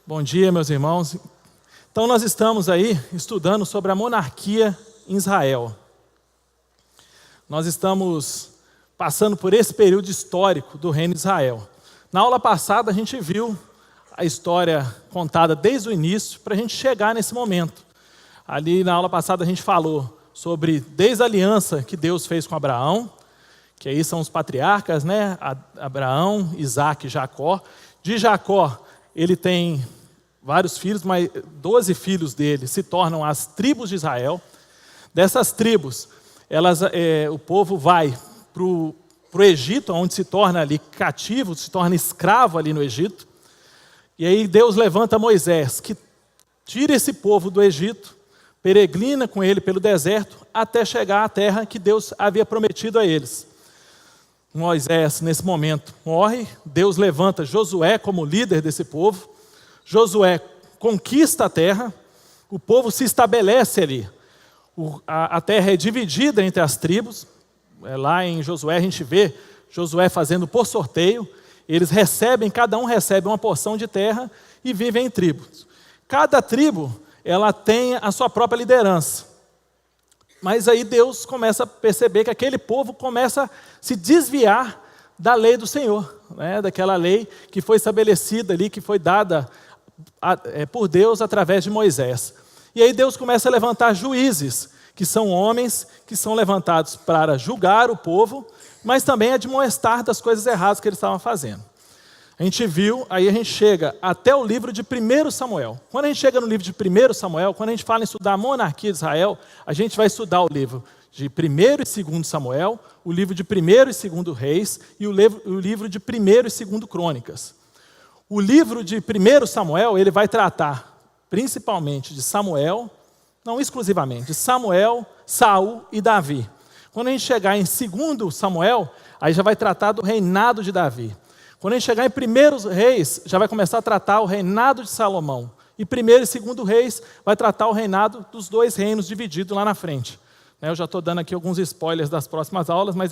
Bom dia, meus irmãos. Então, nós estamos aí estudando sobre a monarquia em Israel. Nós estamos passando por esse período histórico do reino de Israel. Na aula passada, a gente viu a história contada desde o início para a gente chegar nesse momento. Ali, na aula passada, a gente falou sobre desde a aliança que Deus fez com Abraão, que aí são os patriarcas, né? Abraão, Isaac e Jacó. De Jacó, ele tem vários filhos, mas 12 filhos dele se tornam as tribos de Israel. Dessas tribos, o povo vai para o Egito, onde se torna ali cativo, se torna escravo ali no Egito. E aí Deus levanta Moisés, que tira esse povo do Egito, peregrina com ele pelo deserto, até chegar à terra que Deus havia prometido a eles. Moisés, nesse momento, morre. Deus levanta Josué como líder desse povo. Josué conquista a terra, o povo se estabelece ali. A terra é dividida entre as tribos. Lá em Josué a gente vê Josué fazendo por sorteio. Eles recebem, cada um recebe uma porção de terra e vivem em tribos. Cada tribo, ela tem a sua própria liderança. Mas aí Deus começa a perceber que aquele povo começa a se desviar da lei do Senhor, né? Daquela lei que foi estabelecida ali, que foi dada por Deus através de Moisés. E aí Deus começa a levantar juízes, que são homens que são levantados para julgar o povo, mas também admoestar das coisas erradas que eles estavam fazendo. A gente viu, aí a gente chega até o livro de 1 Samuel. Quando a gente chega no livro de 1 Samuel, quando a gente fala em estudar a monarquia de Israel, a gente vai estudar o livro de 1 e 2 Samuel, o livro de 1 e 2 Reis e o livro de 1 e 2 Crônicas. O livro de 1 Samuel, ele vai tratar principalmente de Samuel, não exclusivamente, de Samuel, Saul e Davi. Quando a gente chegar em 2 Samuel, aí já vai tratar do reinado de Davi. Quando a gente chegar em 1 Reis, já vai começar a tratar o reinado de Salomão. E 1 e 2 Reis vai tratar o reinado dos dois reinos divididos lá na frente. Eu já estou dando aqui alguns spoilers das próximas aulas, mas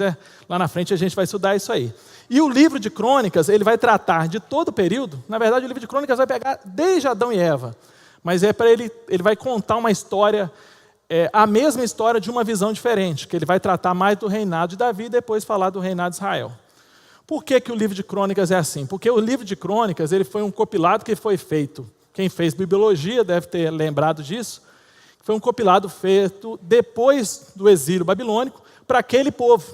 lá na frente a gente vai estudar isso aí. E o livro de Crônicas, ele vai tratar de todo o período. Na verdade, o livro de Crônicas vai pegar desde Adão e Eva. Mas ele vai contar uma história, a mesma história de uma visão diferente, que ele vai tratar mais do reinado de Davi e depois falar do reinado de Israel. Por que o livro de Crônicas é assim? Porque o livro de Crônicas ele foi um compilado que foi feito. Quem fez bibliologia deve ter lembrado disso. Foi um compilado feito depois do exílio babilônico para aquele povo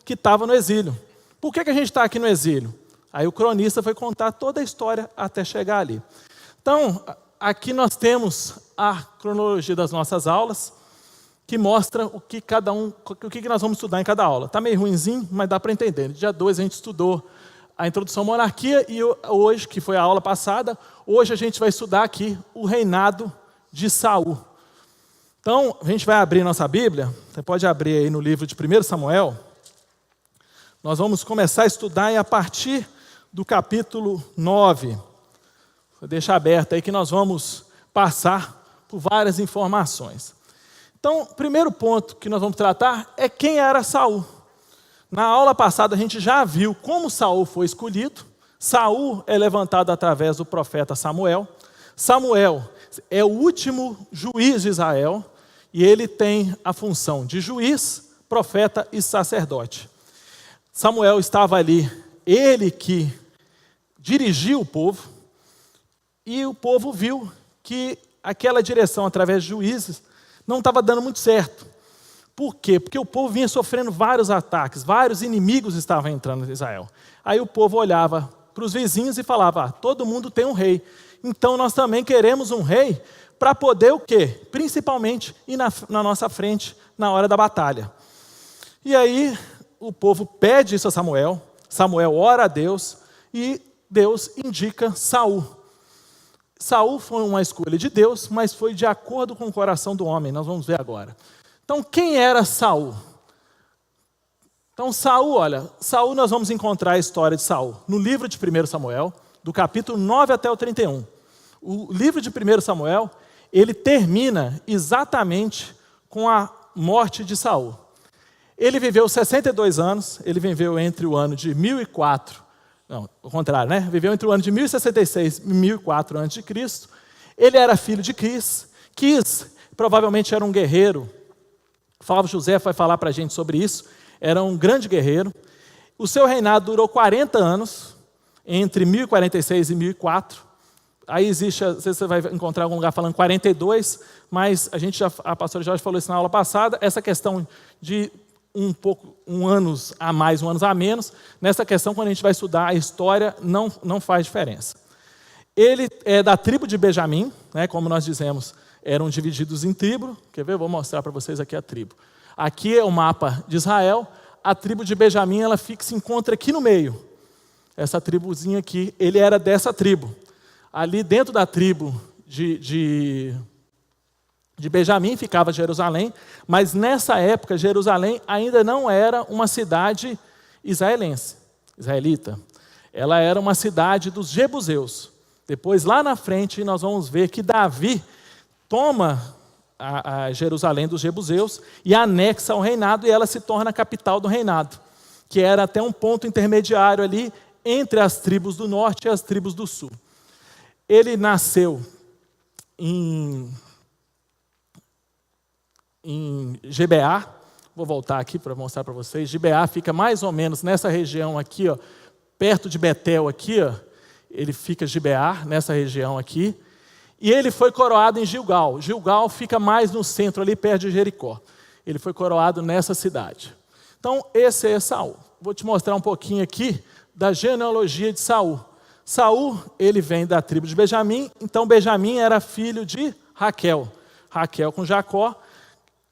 que estava no exílio. Por que a gente está aqui no exílio? Aí o cronista foi contar toda a história até chegar ali. Então, aqui nós temos a cronologia das nossas aulas, que mostra o que nós vamos estudar em cada aula. Está meio ruinzinho, mas dá para entender. No dia 2 a gente estudou a introdução à monarquia e hoje, que foi a aula passada, hoje a gente vai estudar aqui o reinado de Saul. Então, a gente vai abrir nossa Bíblia, você pode abrir aí no livro de 1 Samuel. Nós vamos começar a estudar a partir do capítulo 9. Vou deixar aberto aí que nós vamos passar por várias informações. Então, o primeiro ponto que nós vamos tratar é quem era Saul. Na aula passada a gente já viu como Saul foi escolhido. Saul é levantado através do profeta Samuel. Samuel é o último juiz de Israel e ele tem a função de juiz, profeta e sacerdote. Samuel estava ali, ele que dirigiu o povo e o povo viu que aquela direção através de juízes não estava dando muito certo. Por quê? Porque o povo vinha sofrendo vários ataques, vários inimigos estavam entrando em Israel. Aí o povo olhava para os vizinhos e falava, todo mundo tem um rei, então nós também queremos um rei para poder o quê? Principalmente ir na nossa frente na hora da batalha. E aí o povo pede isso a Samuel, Samuel ora a Deus e Deus indica Saul. Saul foi uma escolha de Deus, mas foi de acordo com o coração do homem. Nós vamos ver agora. Então, quem era Saul? Então, Saul nós vamos encontrar a história de Saul no livro de 1 Samuel, do capítulo 9 até o 31. O livro de 1 Samuel, ele termina exatamente com a morte de Saul. Ele viveu 62 anos, ele viveu entre o ano de 1004 Não, o contrário, né? Viveu entre o ano de 1066 e 1004 a.C. Ele era filho de Quis. Quis provavelmente era um guerreiro. Flávio José vai falar para a gente sobre isso. Era um grande guerreiro. O seu reinado durou 40 anos, entre 1046 e 1004. Aí existe, às vezes você vai encontrar algum lugar falando 42, mas a pastora Jorge falou isso na aula passada, essa questão de um anos a mais, um anos a menos, nessa questão, quando a gente vai estudar a história, não faz diferença. Ele é da tribo de Benjamim, né, como nós dizemos, eram divididos em tribo. Quer ver? Eu vou mostrar para vocês aqui a tribo. Aqui é o mapa de Israel. A tribo de Benjamim, ela se encontra aqui no meio. Essa tribuzinha aqui, ele era dessa tribo. Ali dentro da tribo de Benjamim ficava Jerusalém, mas nessa época Jerusalém ainda não era uma cidade israelita. Ela era uma cidade dos jebuseus. Depois, lá na frente, nós vamos ver que Davi toma a Jerusalém dos jebuseus e anexa ao reinado, e ela se torna a capital do reinado, que era até um ponto intermediário ali entre as tribos do norte e as tribos do sul. Ele nasceu em Gibeá. Vou voltar aqui para mostrar para vocês. Gibeá fica mais ou menos nessa região aqui, ó, perto de Betel aqui, ó. Ele fica Gibeá, nessa região aqui. E ele foi coroado em Gilgal. Gilgal fica mais no centro, ali perto de Jericó. Ele foi coroado nessa cidade. Então, esse é Saul. Vou te mostrar um pouquinho aqui da genealogia de Saul. Saul, ele vem da tribo de Benjamim. Então, Benjamim era filho de Raquel. Raquel com Jacó.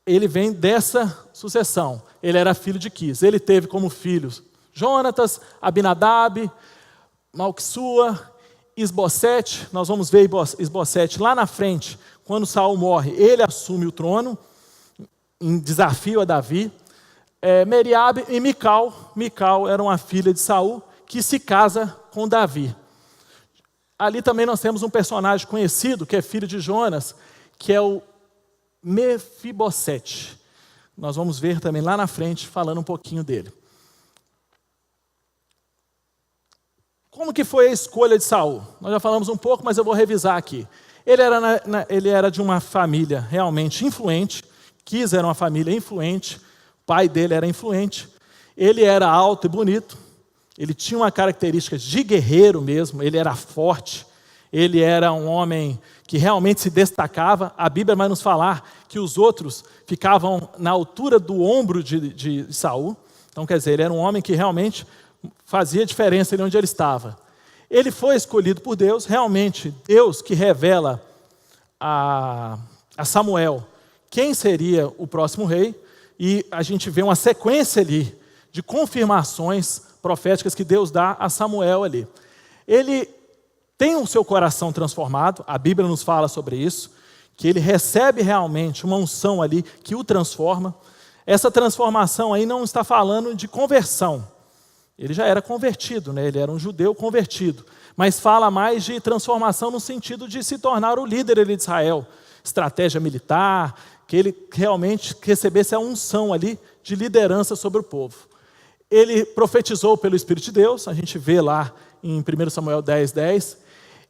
Ele vem dessa sucessão. Ele era filho de Quis. Ele teve como filhos Jonatas, Abinadab, Malquissua, Isbosete. Nós vamos ver Isbosete lá na frente. Quando Saul morre, ele assume o trono, em desafio a Davi. Meriabe e Mical. Mical era uma filha de Saul, que se casa com Davi. Ali também nós temos um personagem conhecido, que é filho de Jonas, que é o Mefibosete. Nós vamos ver também lá na frente, falando um pouquinho dele. Como que foi a escolha de Saul? Nós já falamos um pouco, mas eu vou revisar aqui. Ele era de uma família realmente influente. Quis era uma família influente. O pai dele era influente. Ele era alto e bonito. Ele tinha uma característica de guerreiro mesmo. Ele era forte. Ele era um homem que realmente se destacava. A Bíblia vai nos falar que os outros ficavam na altura do ombro de Saul. Então, quer dizer, ele era um homem que realmente fazia diferença ali onde ele estava. Ele foi escolhido por Deus, realmente, Deus que revela a Samuel quem seria o próximo rei, e a gente vê uma sequência ali de confirmações proféticas que Deus dá a Samuel ali. Ele tem o seu coração transformado, a Bíblia nos fala sobre isso, que ele recebe realmente uma unção ali que o transforma. Essa transformação aí não está falando de conversão. Ele já era convertido, né? Ele era um judeu convertido. Mas fala mais de transformação no sentido de se tornar o líder ali de Israel. Estratégia militar, que ele realmente recebesse a unção ali de liderança sobre o povo. Ele profetizou pelo Espírito de Deus, a gente vê lá em 1 Samuel 10:10.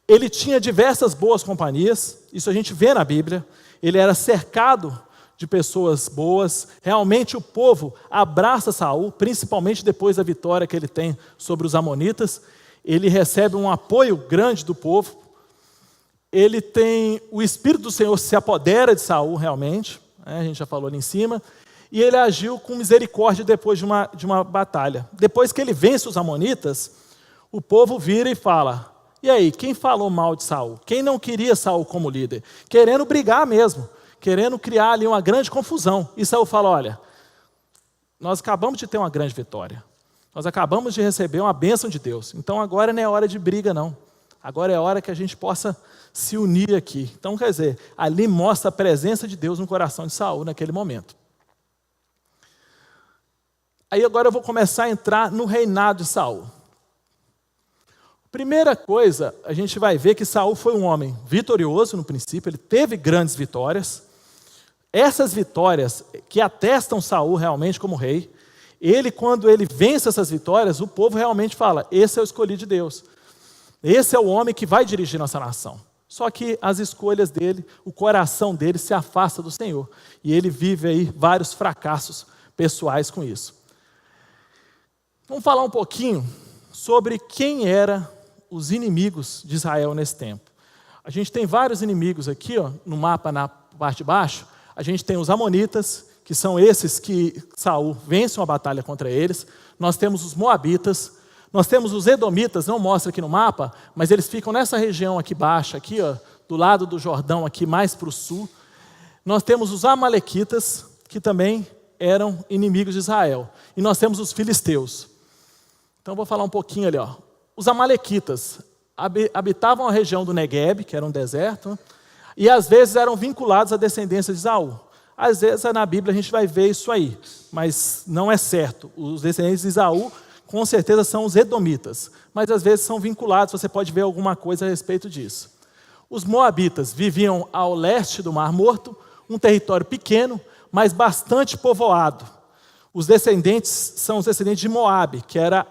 Ele tinha diversas boas companhias, isso a gente vê na Bíblia. Ele era cercado de pessoas boas. Realmente o povo abraça Saul, principalmente depois da vitória que ele tem sobre os amonitas. Ele recebe um apoio grande do povo. Ele tem o Espírito do Senhor se apodera de Saul realmente, né? A gente já falou ali em cima. E ele agiu com misericórdia depois de uma batalha. Depois que ele vence os amonitas, o povo vira e fala: e aí, quem falou mal de Saul? Quem não queria Saul como líder? Querendo brigar mesmo, querendo criar ali uma grande confusão. E Saul fala: olha, nós acabamos de ter uma grande vitória. Nós acabamos de receber uma bênção de Deus. Então agora não é hora de briga não. Agora é hora que a gente possa se unir aqui. Então quer dizer, ali mostra a presença de Deus no coração de Saul naquele momento. Aí agora eu vou começar a entrar no reinado de Saul. Primeira coisa, a gente vai ver que Saul foi um homem vitorioso no princípio, ele teve grandes vitórias. Essas vitórias que atestam Saul realmente como rei, Ele, quando ele vence essas vitórias, o povo realmente fala, esse é o escolhido de Deus. Esse é o homem que vai dirigir nossa nação. Só que as escolhas dele, o coração dele se afasta do Senhor. E ele vive aí vários fracassos pessoais com isso. Vamos falar um pouquinho sobre quem eram os inimigos de Israel nesse tempo. A gente tem vários inimigos aqui, ó, no mapa, na parte de baixo. A gente tem os amonitas, que são esses que Saul vence uma batalha contra eles. Nós temos os moabitas. Nós temos os edomitas, não mostra aqui no mapa, mas eles ficam nessa região aqui baixa, aqui, ó, do lado do Jordão, aqui mais para o sul. Nós temos os amalequitas, que também eram inimigos de Israel. E nós temos os filisteus. Então, eu vou falar um pouquinho ali. Ó. Os amalequitas habitavam a região do Negueb, que era um deserto, e às vezes eram vinculados à descendência de Esaú. Às vezes, na Bíblia, a gente vai ver isso aí, mas não é certo. Os descendentes de Esaú, com certeza, são os edomitas, mas às vezes são vinculados, você pode ver alguma coisa a respeito disso. Os moabitas viviam ao leste do Mar Morto, um território pequeno, mas bastante povoado. Os descendentes são os descendentes de Moabe, que era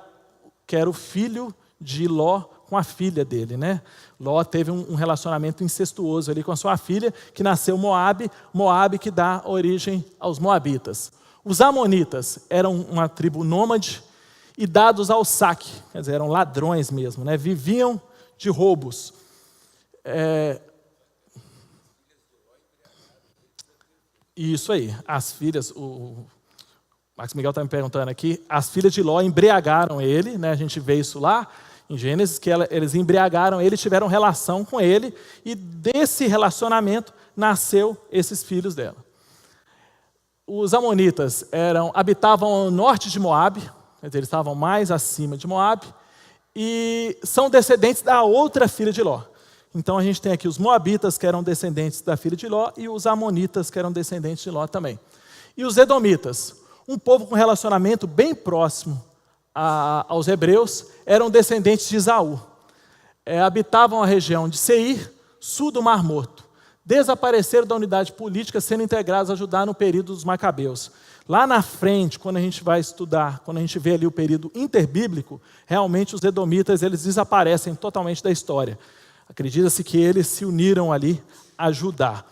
o filho de Ló com a filha dele, né? Ló teve um relacionamento incestuoso ali com a sua filha, que nasceu Moabe que dá origem aos moabitas. Os amonitas eram uma tribo nômade e dados ao saque, quer dizer, eram ladrões mesmo, né? Viviam de roubos. Isso aí, as filhas, o Max Miguel está me perguntando aqui, as filhas de Ló embriagaram ele, né? A gente vê isso lá em Gênesis, que eles embriagaram ele, tiveram relação com ele, e desse relacionamento nasceu esses filhos dela. Os amonitas habitavam ao norte de Moabe, quer dizer, eles estavam mais acima de Moabe, e são descendentes da outra filha de Ló. Então a gente tem aqui os moabitas, que eram descendentes da filha de Ló, e os amonitas, que eram descendentes de Ló também. E os edomitas, um povo com relacionamento bem próximo aos hebreus, eram descendentes de Esaú. Habitavam a região de Seir, sul do Mar Morto. Desapareceram da unidade política, sendo integrados a Judá no período dos Macabeus. Lá na frente, quando a gente vai estudar, quando a gente vê ali o período interbíblico, realmente os edomitas eles desaparecem totalmente da história. Acredita-se que eles se uniram ali a Judá.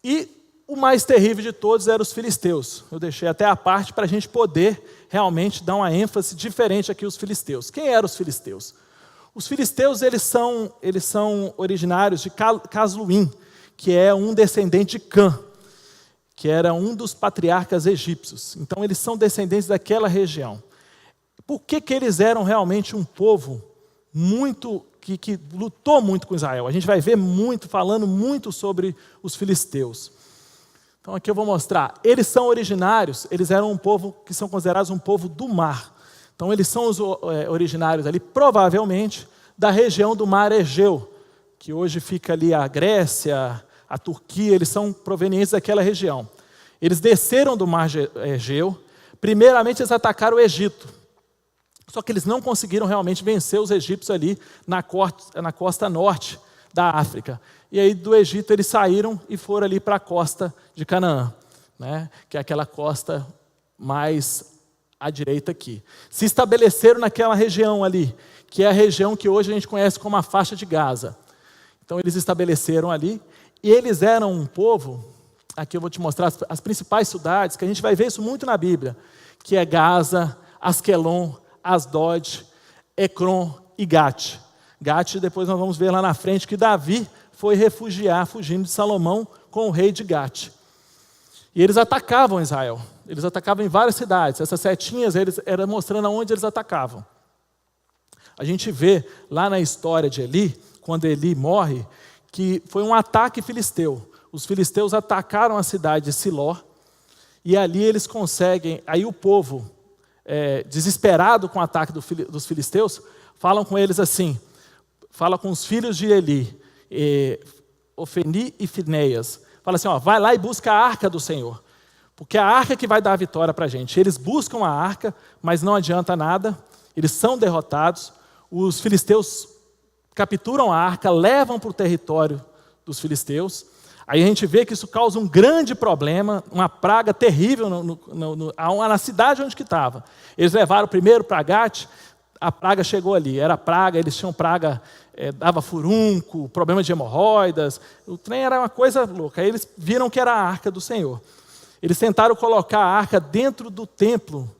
E o mais terrível de todos eram os filisteus. Eu deixei até a parte para a gente poder realmente dar uma ênfase diferente aqui aos filisteus. Quem eram os filisteus? Os filisteus eles são originários de Casluim, que é um descendente de Cã, que era um dos patriarcas egípcios. Então, eles são descendentes daquela região. Por que eles eram realmente um povo que lutou muito com Israel? A gente vai ver falando muito sobre os filisteus. Então, aqui eu vou mostrar. Eles são originários, eles eram um povo que são considerados um povo do mar. Então, eles são os originários ali, provavelmente, da região do Mar Egeu, que hoje fica ali a Grécia, a Turquia, eles são provenientes daquela região. Eles desceram do Mar Egeu, primeiramente eles atacaram o Egito, só que eles não conseguiram realmente vencer os egípcios ali na costa norte da África. E aí do Egito eles saíram e foram ali para a costa de Canaã, né? Que é aquela costa mais à direita aqui. Se estabeleceram naquela região ali, que é a região que hoje a gente conhece como a faixa de Gaza. Então eles estabeleceram ali, e eles eram um povo, aqui eu vou te mostrar as principais cidades, que a gente vai ver isso muito na Bíblia, que é Gaza, Asquelon, Asdod, Ecrom e Gate. Gate, depois nós vamos ver lá na frente, que Davi foi refugiar, fugindo de Salomão, com o rei de Gate. E eles atacavam Israel, eles atacavam em várias cidades, essas setinhas eram mostrando aonde eles atacavam. A gente vê lá na história de Eli, quando Eli morre, que foi um ataque filisteu. Os filisteus atacaram a cidade de Siló, e ali eles conseguem, aí o povo, desesperado com o ataque dos filisteus, falam com eles assim, fala com os filhos de Eli, Ofni e Fineias, fala assim, vai lá e busca a arca do Senhor, porque a arca que vai dar a vitória para a gente. Eles buscam a arca, mas não adianta nada, eles são derrotados, os filisteus capturam a arca, levam para o território dos filisteus. Aí a gente vê que isso causa um grande problema, uma praga terrível na cidade onde que estava. Eles levaram primeiro para Gate, a praga chegou ali, era praga, eles tinham praga, dava furúnculo, problema de hemorroidas, o trem era uma coisa louca. Aí eles viram que era a arca do Senhor. Eles tentaram colocar a arca dentro do templo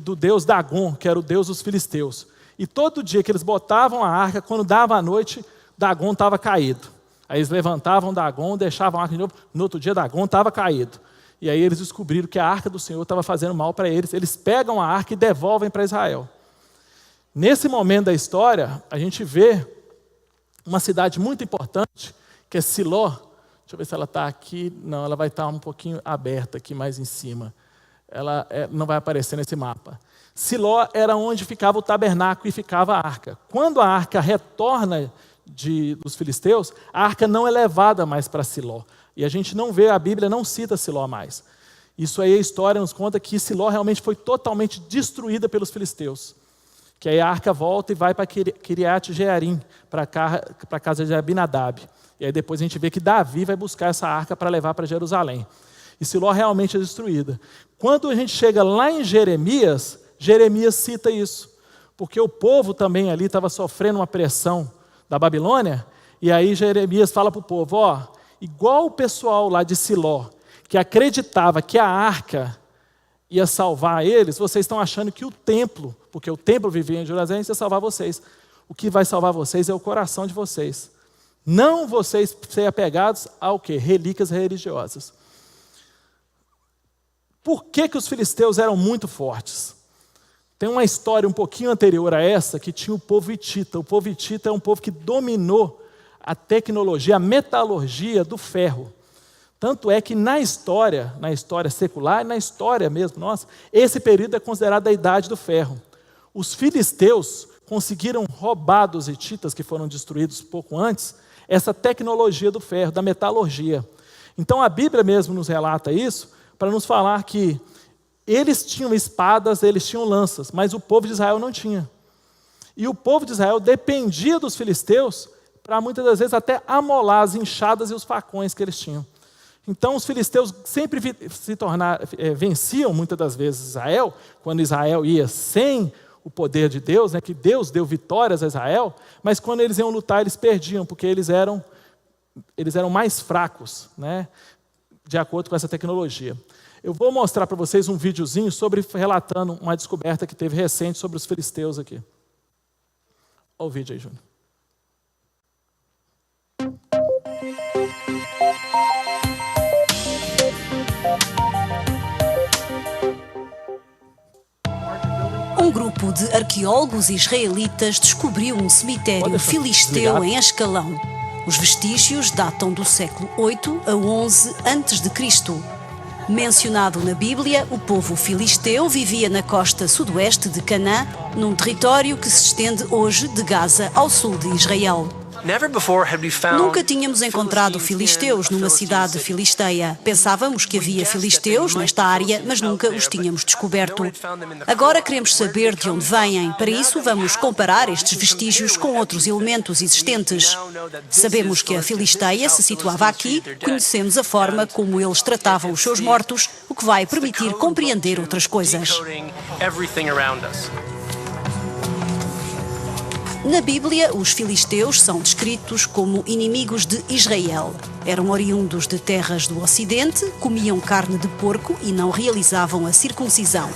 do deus Dagon, que era o deus dos filisteus. E todo dia que eles botavam a arca, quando dava a noite, Dagon estava caído. Aí eles levantavam Dagon, deixavam a arca de novo, no outro dia Dagon estava caído. E aí eles descobriram que a arca do Senhor estava fazendo mal para eles. Eles pegam a arca e devolvem para Israel. Nesse momento da história, a gente vê uma cidade muito importante, que é Siló. Deixa eu ver se ela está aqui. Não, ela vai estar um pouquinho aberta aqui mais em cima. Ela não vai aparecer nesse mapa. Siló era onde ficava o tabernáculo e ficava a arca. Quando a arca retorna dos filisteus, a arca não é levada mais para Siló. E a gente não vê, a Bíblia não cita Siló mais. Isso aí a história nos conta que Siló realmente foi totalmente destruída pelos filisteus. Que aí a arca volta e vai para Kiriat Jearim, para a casa de Abinadab. E aí depois a gente vê que Davi vai buscar essa arca para levar para Jerusalém. E Siló realmente é destruída. Quando a gente chega lá em Jeremias, Jeremias cita isso. Porque o povo também ali estava sofrendo uma pressão da Babilônia. E aí Jeremias fala para o povo, igual o pessoal lá de Siló, que acreditava que a arca ia salvar eles, vocês estão achando que o templo, porque o templo vivia em Jerusalém, ia salvar vocês. O que vai salvar vocês é o coração de vocês. Não vocês serem apegados ao quê? Relíquias religiosas. Por que os filisteus eram muito fortes? Tem uma história um pouquinho anterior a essa, que tinha o povo hitita. O povo hitita é um povo que dominou a tecnologia, a metalurgia do ferro. Tanto é que na história secular, na história mesmo nossa, esse período é considerado a idade do ferro. Os filisteus conseguiram roubar dos hititas, que foram destruídos pouco antes, essa tecnologia do ferro, da metalurgia. Então a Bíblia mesmo nos relata isso, para nos falar que eles tinham espadas, eles tinham lanças, mas o povo de Israel não tinha. E o povo de Israel dependia dos filisteus para muitas das vezes até amolar as enxadas e os facões que eles tinham. Então os filisteus sempre venciam muitas das vezes Israel, quando Israel ia sem o poder de Deus, que Deus deu vitórias a Israel, mas quando eles iam lutar eles perdiam, porque eles eram mais fracos, de acordo com essa tecnologia. Eu vou mostrar para vocês um videozinho relatando uma descoberta que teve recente sobre os filisteus aqui. Olha o vídeo aí, Júnior. Um grupo de arqueólogos israelitas descobriu um cemitério filisteu em Ascalão. Os vestígios datam do século 8 a 11 a.C. Mencionado na Bíblia, o povo filisteu vivia na costa sudoeste de Canaã, num território que se estende hoje de Gaza ao sul de Israel. Nunca tínhamos encontrado filisteus numa cidade filisteia. Pensávamos que havia filisteus nesta área, mas nunca os tínhamos descoberto. Agora queremos saber de onde vêm. Para isso, vamos comparar estes vestígios com outros elementos existentes. Sabemos que a Filisteia se situava aqui, conhecemos a forma como eles tratavam os seus mortos, o que vai permitir compreender outras coisas. Na Bíblia, os filisteus são descritos como inimigos de Israel. Eram oriundos de terras do Ocidente, comiam carne de porco e não realizavam a circuncisão.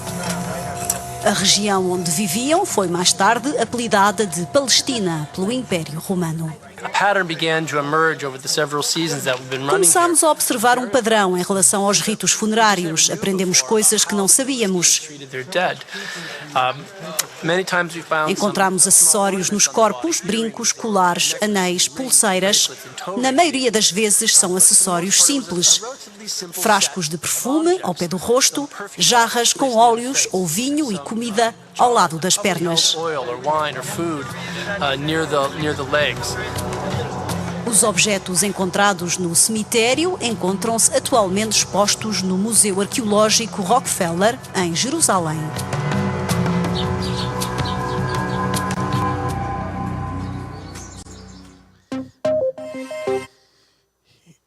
A região onde viviam foi mais tarde apelidada de Palestina pelo Império Romano. Começámos a observar um padrão em relação aos ritos funerários. Aprendemos coisas que não sabíamos. Encontramos acessórios nos corpos, brincos, colares, anéis, pulseiras. Na maioria das vezes são acessórios simples. Frascos de perfume ao pé do rosto, jarras com óleos ou vinho e comida ao lado das pernas. Os objetos encontrados no cemitério encontram-se atualmente expostos no Museu Arqueológico Rockefeller, em Jerusalém.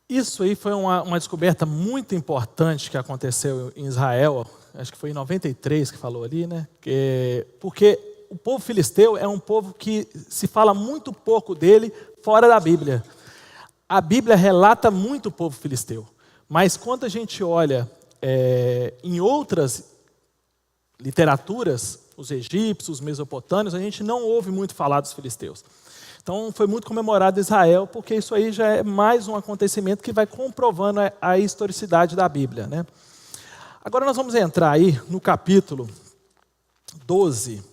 Isso isso aí foi uma descoberta muito importante que aconteceu em Israel, acho que foi em 93 que falou ali, né? Porque o povo filisteu é um povo que se fala muito pouco dele fora da Bíblia. A Bíblia relata muito o povo filisteu, mas quando a gente olha em outras literaturas, os egípcios, os mesopotâmios, a gente não ouve muito falar dos filisteus. Então foi muito comemorado Israel, porque isso aí já é mais um acontecimento que vai comprovando a historicidade da Bíblia, né? Agora nós vamos entrar aí no capítulo 12.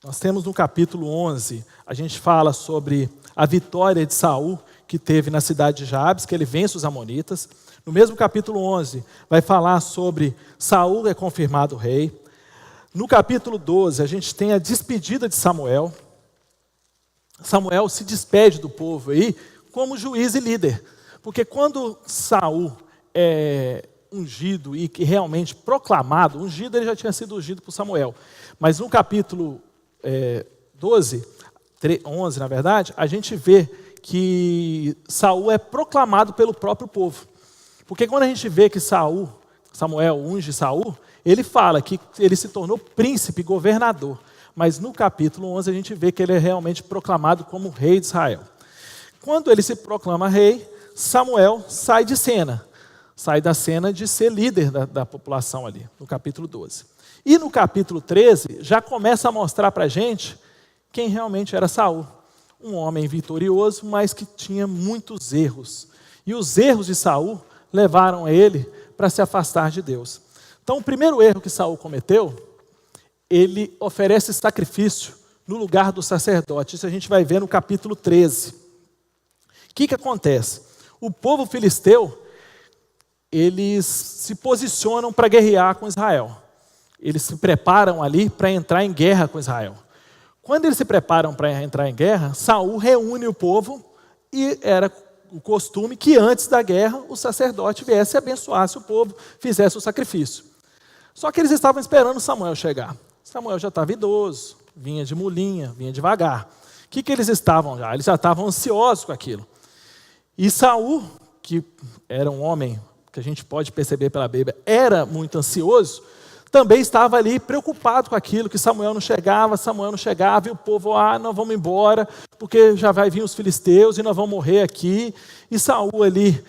Nós temos no capítulo 11, a gente fala sobre a vitória de Saul que teve na cidade de Jabes, que ele vence os amonitas. No mesmo capítulo 11, vai falar sobre Saul é confirmado rei. No capítulo 12, a gente tem a despedida de Samuel. Samuel se despede do povo aí como juiz e líder. Porque quando Saul é ungido e realmente proclamado, ungido ele já tinha sido ungido por Samuel. Mas no capítulo 11 na verdade, a gente vê que Saul é proclamado pelo próprio povo. Porque quando a gente vê que Samuel unge Saul, ele fala que ele se tornou príncipe, governador. Mas no capítulo 11 a gente vê que ele é realmente proclamado como rei de Israel. Quando ele se proclama rei, Samuel sai de cena. Sai da cena de ser líder da população ali, no capítulo 12. E no capítulo 13 já começa a mostrar para a gente quem realmente era Saul. Um homem vitorioso, mas que tinha muitos erros. E os erros de Saul levaram ele para se afastar de Deus. Então o primeiro erro que Saul cometeu, ele oferece sacrifício no lugar do sacerdote. Isso a gente vai ver no capítulo 13. O que acontece? O povo filisteu, eles se posicionam para guerrear com Israel. Eles se preparam ali para entrar em guerra com Israel. Quando eles se preparam para entrar em guerra, Saul reúne o povo e era o costume que antes da guerra o sacerdote viesse e abençoasse o povo, fizesse o sacrifício. Só que eles estavam esperando Samuel chegar. Samuel já estava idoso, vinha de mulinha, vinha devagar. O que eles estavam já? Eles já estavam ansiosos com aquilo. E Saul, que era um homem que a gente pode perceber pela Bíblia, era muito ansioso, também estava ali preocupado com aquilo, que Samuel não chegava, e o povo, nós vamos embora, porque já vai vir os filisteus e nós vamos morrer aqui. E Saul ali,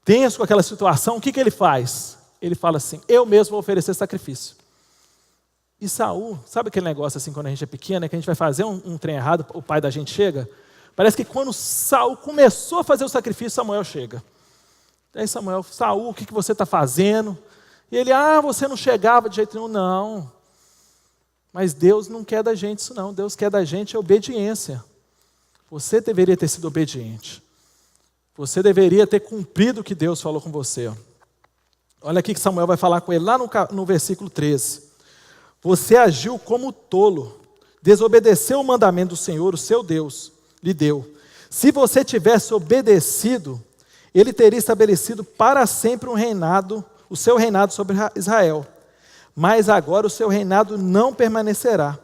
tenso com aquela situação, o que ele faz? Ele fala assim, eu mesmo vou oferecer sacrifício. E Saul, sabe aquele negócio assim, quando a gente é pequeno, que a gente vai fazer um trem errado, o pai da gente chega? Parece que quando Saul começou a fazer o sacrifício, Samuel chega. Aí Samuel, Saul, o que você está fazendo? E ele, você não chegava de jeito nenhum. Não, mas Deus não quer da gente isso não. Deus quer da gente a obediência. Você deveria ter sido obediente. Você deveria ter cumprido o que Deus falou com você. Olha aqui que Samuel vai falar com ele, lá no versículo 13. Você agiu como tolo, desobedeceu o mandamento do Senhor, o seu Deus, lhe deu. Se você tivesse obedecido, ele teria estabelecido para sempre o seu reinado sobre Israel. Mas agora o seu reinado não permanecerá.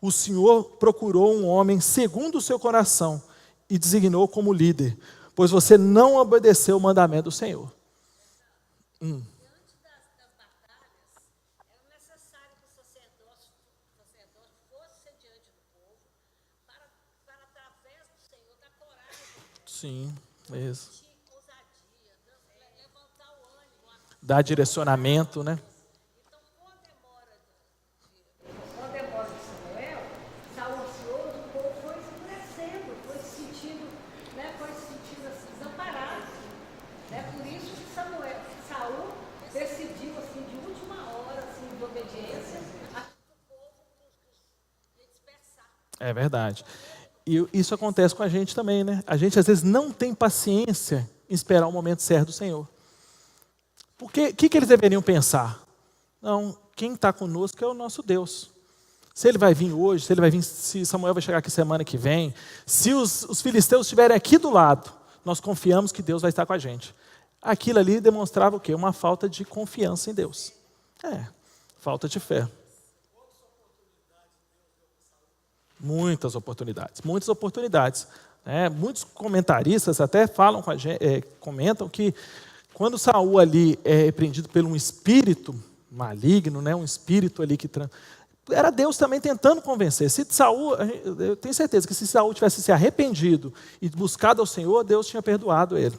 O Senhor procurou um homem segundo o seu coração e designou como líder, pois você não obedeceu o mandamento do Senhor. Sim, isso. Dar direcionamento, né? Então, com a demora de Samuel, Saul ansioso, o povo foi crescendo, foi se sentindo assim, desamparado. Por isso que Saul decidiu assim, de última hora, assim, de obediência, a que o povo ia dispersar. É verdade. E isso acontece com a gente também, né? A gente às vezes não tem paciência em esperar o momento certo do Senhor. Porque o que eles deveriam pensar? Não, quem está conosco é o nosso Deus. Se ele vai vir hoje, se Samuel vai chegar aqui semana que vem, se os filisteus estiverem aqui do lado, nós confiamos que Deus vai estar com a gente. Aquilo ali demonstrava o quê? Uma falta de confiança em Deus. Falta de fé. Muitas oportunidades. Muitos comentaristas até falam com a gente, comentam que quando Saul ali é repreendido por um espírito maligno, um espírito ali que era Deus também tentando convencer. Se Saul, eu tenho certeza que se Saul tivesse se arrependido e buscado ao Senhor, Deus tinha perdoado ele,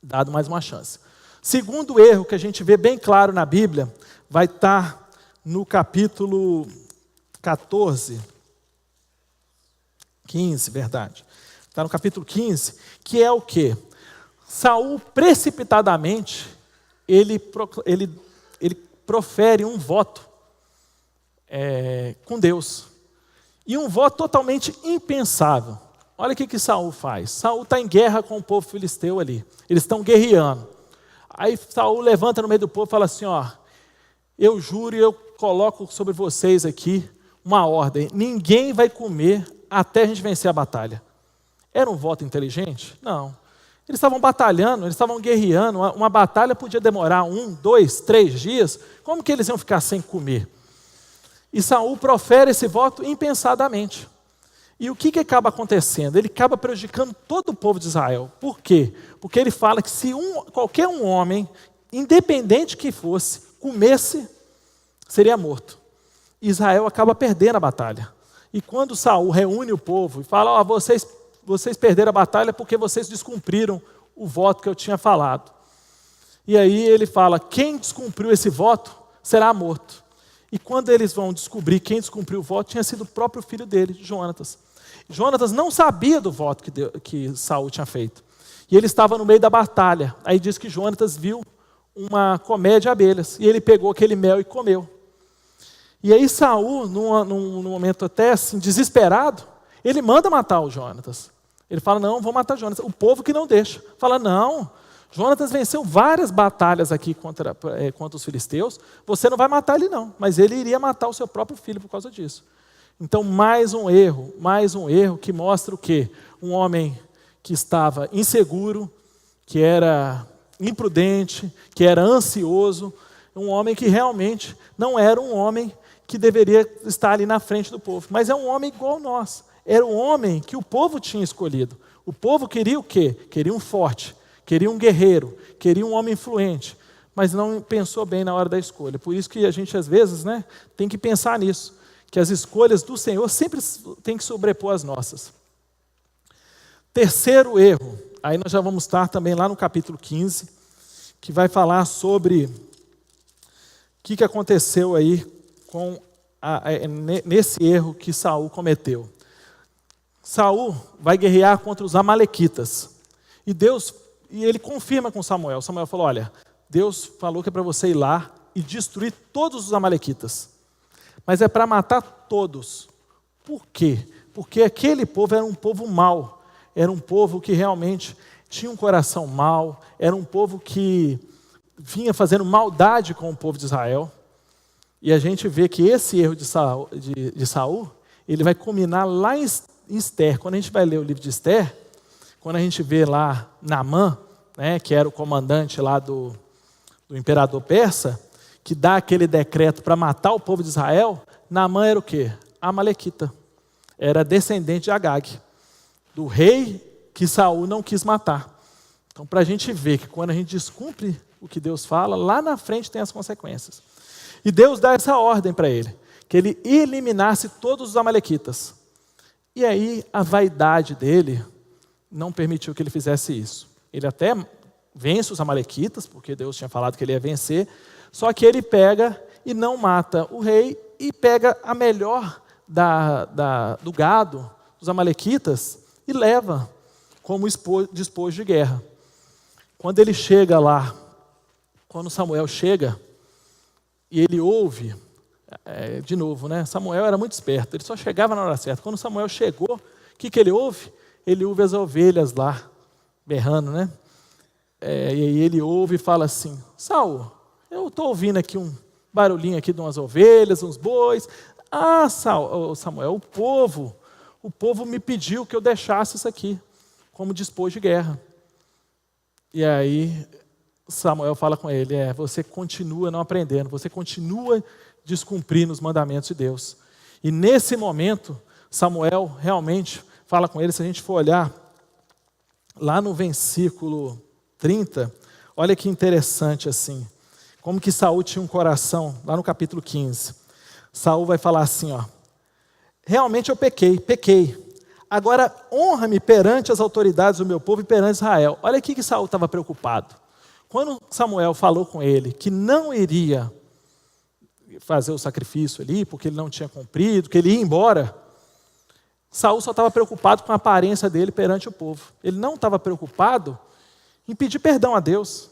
dado mais uma chance. Segundo erro que a gente vê bem claro na Bíblia, vai estar no capítulo 15, verdade. Está no capítulo 15, que é o quê? Saul, precipitadamente, ele profere um voto com Deus. E um voto totalmente impensável. Olha o que Saul faz. Saul está em guerra com o povo filisteu ali. Eles estão guerreando. Aí Saul levanta no meio do povo e fala assim, eu juro e eu coloco sobre vocês aqui uma ordem. Ninguém vai comer até a gente vencer a batalha. Era um voto inteligente? Não. Eles estavam batalhando, eles estavam guerreando. Uma batalha podia demorar 1, 2, 3 dias. Como que eles iam ficar sem comer? E Saul profere esse voto impensadamente. E o que acaba acontecendo? Ele acaba prejudicando todo o povo de Israel. Por quê? Porque ele fala que se qualquer homem, independente que fosse, comesse, seria morto. Israel acaba perdendo a batalha. E quando Saul reúne o povo e fala, vocês perderam a batalha porque vocês descumpriram o voto que eu tinha falado. E aí ele fala, quem descumpriu esse voto será morto. E quando eles vão descobrir quem descumpriu o voto, tinha sido o próprio filho dele, Jonatas. Jonatas não sabia do voto que Saul tinha feito. E ele estava no meio da batalha. Aí diz que Jonatas viu uma colmeia de abelhas. E ele pegou aquele mel e comeu. E aí Saul, num momento até assim, desesperado, ele manda matar o Jonatas. Ele fala, não, vou matar Jonatas. O povo que não deixa. Fala, não, Jonatas venceu várias batalhas aqui contra os filisteus, você não vai matar ele não, mas ele iria matar o seu próprio filho por causa disso. Então, mais um erro que mostra o quê? Um homem que estava inseguro, que era imprudente, que era ansioso, um homem que realmente não era um homem que deveria estar ali na frente do povo, mas é um homem igual a nós. Era um homem que o povo tinha escolhido. O povo queria o quê? Queria um forte, queria um guerreiro, queria um homem influente, mas não pensou bem na hora da escolha. Por isso que a gente, às vezes, tem que pensar nisso, que as escolhas do Senhor sempre tem que sobrepor as nossas. Terceiro erro, aí nós já vamos estar também lá no capítulo 15, que vai falar sobre o que aconteceu aí nesse erro que Saul cometeu. Saul vai guerrear contra os amalequitas. E ele confirma com Samuel. Samuel falou, olha, Deus falou que é para você ir lá e destruir todos os amalequitas. Mas é para matar todos. Por quê? Porque aquele povo era um povo mau. Era um povo que realmente tinha um coração mau. Era um povo que vinha fazendo maldade com o povo de Israel. E a gente vê que esse erro de Saul, ele vai culminar lá em Esther. Quando a gente vai ler o livro de Esther, quando a gente vê lá Naamã, que era o comandante lá do imperador persa, que dá aquele decreto para matar o povo de Israel, Naamã era o quê? Amalequita. Era descendente de Agag, do rei que Saul não quis matar. Então, para a gente ver que quando a gente descumpre o que Deus fala, lá na frente tem as consequências. E Deus dá essa ordem para ele, que ele eliminasse todos os amalequitas. E aí a vaidade dele não permitiu que ele fizesse isso. Ele até vence os amalequitas, porque Deus tinha falado que ele ia vencer, só que ele pega e não mata o rei e pega a melhor do gado, dos amalequitas, e leva como despojo de guerra. Quando ele chega lá, quando Samuel chega, e ele ouve, de novo, Samuel era muito esperto, ele só chegava na hora certa. Quando Samuel chegou, o que ele ouve? Ele ouve as ovelhas lá, berrando, e aí ele ouve e fala assim, Saul, eu estou ouvindo aqui um barulhinho aqui de umas ovelhas, uns bois. Ah, Samuel, o povo me pediu que eu deixasse isso aqui, como despojo de guerra. E aí Samuel fala com ele, você continua não aprendendo, você continua descumprindo os mandamentos de Deus. E nesse momento, Samuel realmente fala com ele, se a gente for olhar lá no versículo 30, olha que interessante assim, como que Saul tinha um coração, lá no capítulo 15. Saul vai falar assim, ó: realmente eu pequei. Agora honra-me perante as autoridades do meu povo e perante Israel. Olha aqui que Saul estava preocupado. Quando Samuel falou com ele que não iria fazer o sacrifício ali, porque ele não tinha cumprido, que ele ia embora, Saul só estava preocupado com a aparência dele perante o povo. Ele não estava preocupado em pedir perdão a Deus.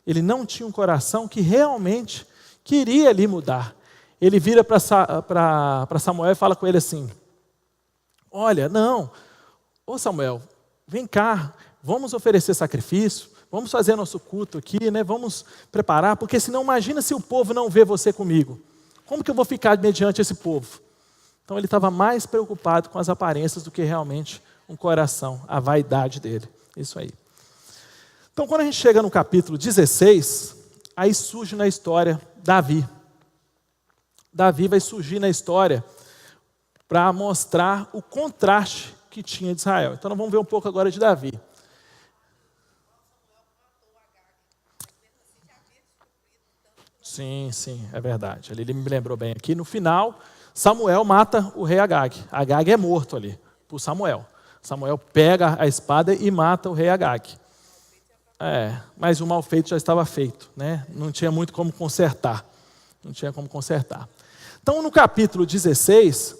Ele não tinha um coração que realmente queria ali mudar. Ele vira para Samuel e fala com ele assim: olha, não, ô Samuel, vem cá, vamos oferecer sacrifício, vamos fazer nosso culto aqui, né? Vamos preparar, porque senão imagina se o povo não vê você comigo. Como que eu vou ficar mediante esse povo? Então ele estava mais preocupado com as aparências do que realmente um coração, a vaidade dele. Isso aí. Então quando a gente chega no capítulo 16, aí surge na história Davi. Davi vai surgir na história para mostrar o contraste que tinha de Israel. Então nós vamos ver um pouco agora de Davi. Sim, é verdade. Ele me lembrou bem aqui. No final, Samuel mata o rei Agag. Agag é morto ali por Samuel. Samuel pega a espada e mata o rei Agag. Mas o mal feito já estava feito, né? Não tinha muito como consertar. Então no capítulo 16,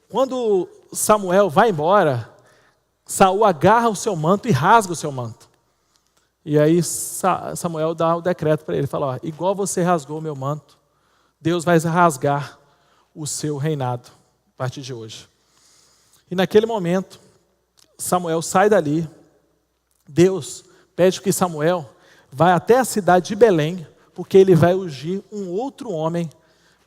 quando Samuel vai embora, Saul agarra o seu manto e rasga o seu manto. E aí Samuel dá o decreto para ele, fala: ó, igual você rasgou o meu manto, Deus vai rasgar o seu reinado a partir de hoje. E naquele momento, Samuel sai dali, Deus pede que Samuel vá até a cidade de Belém, porque ele vai ungir um outro homem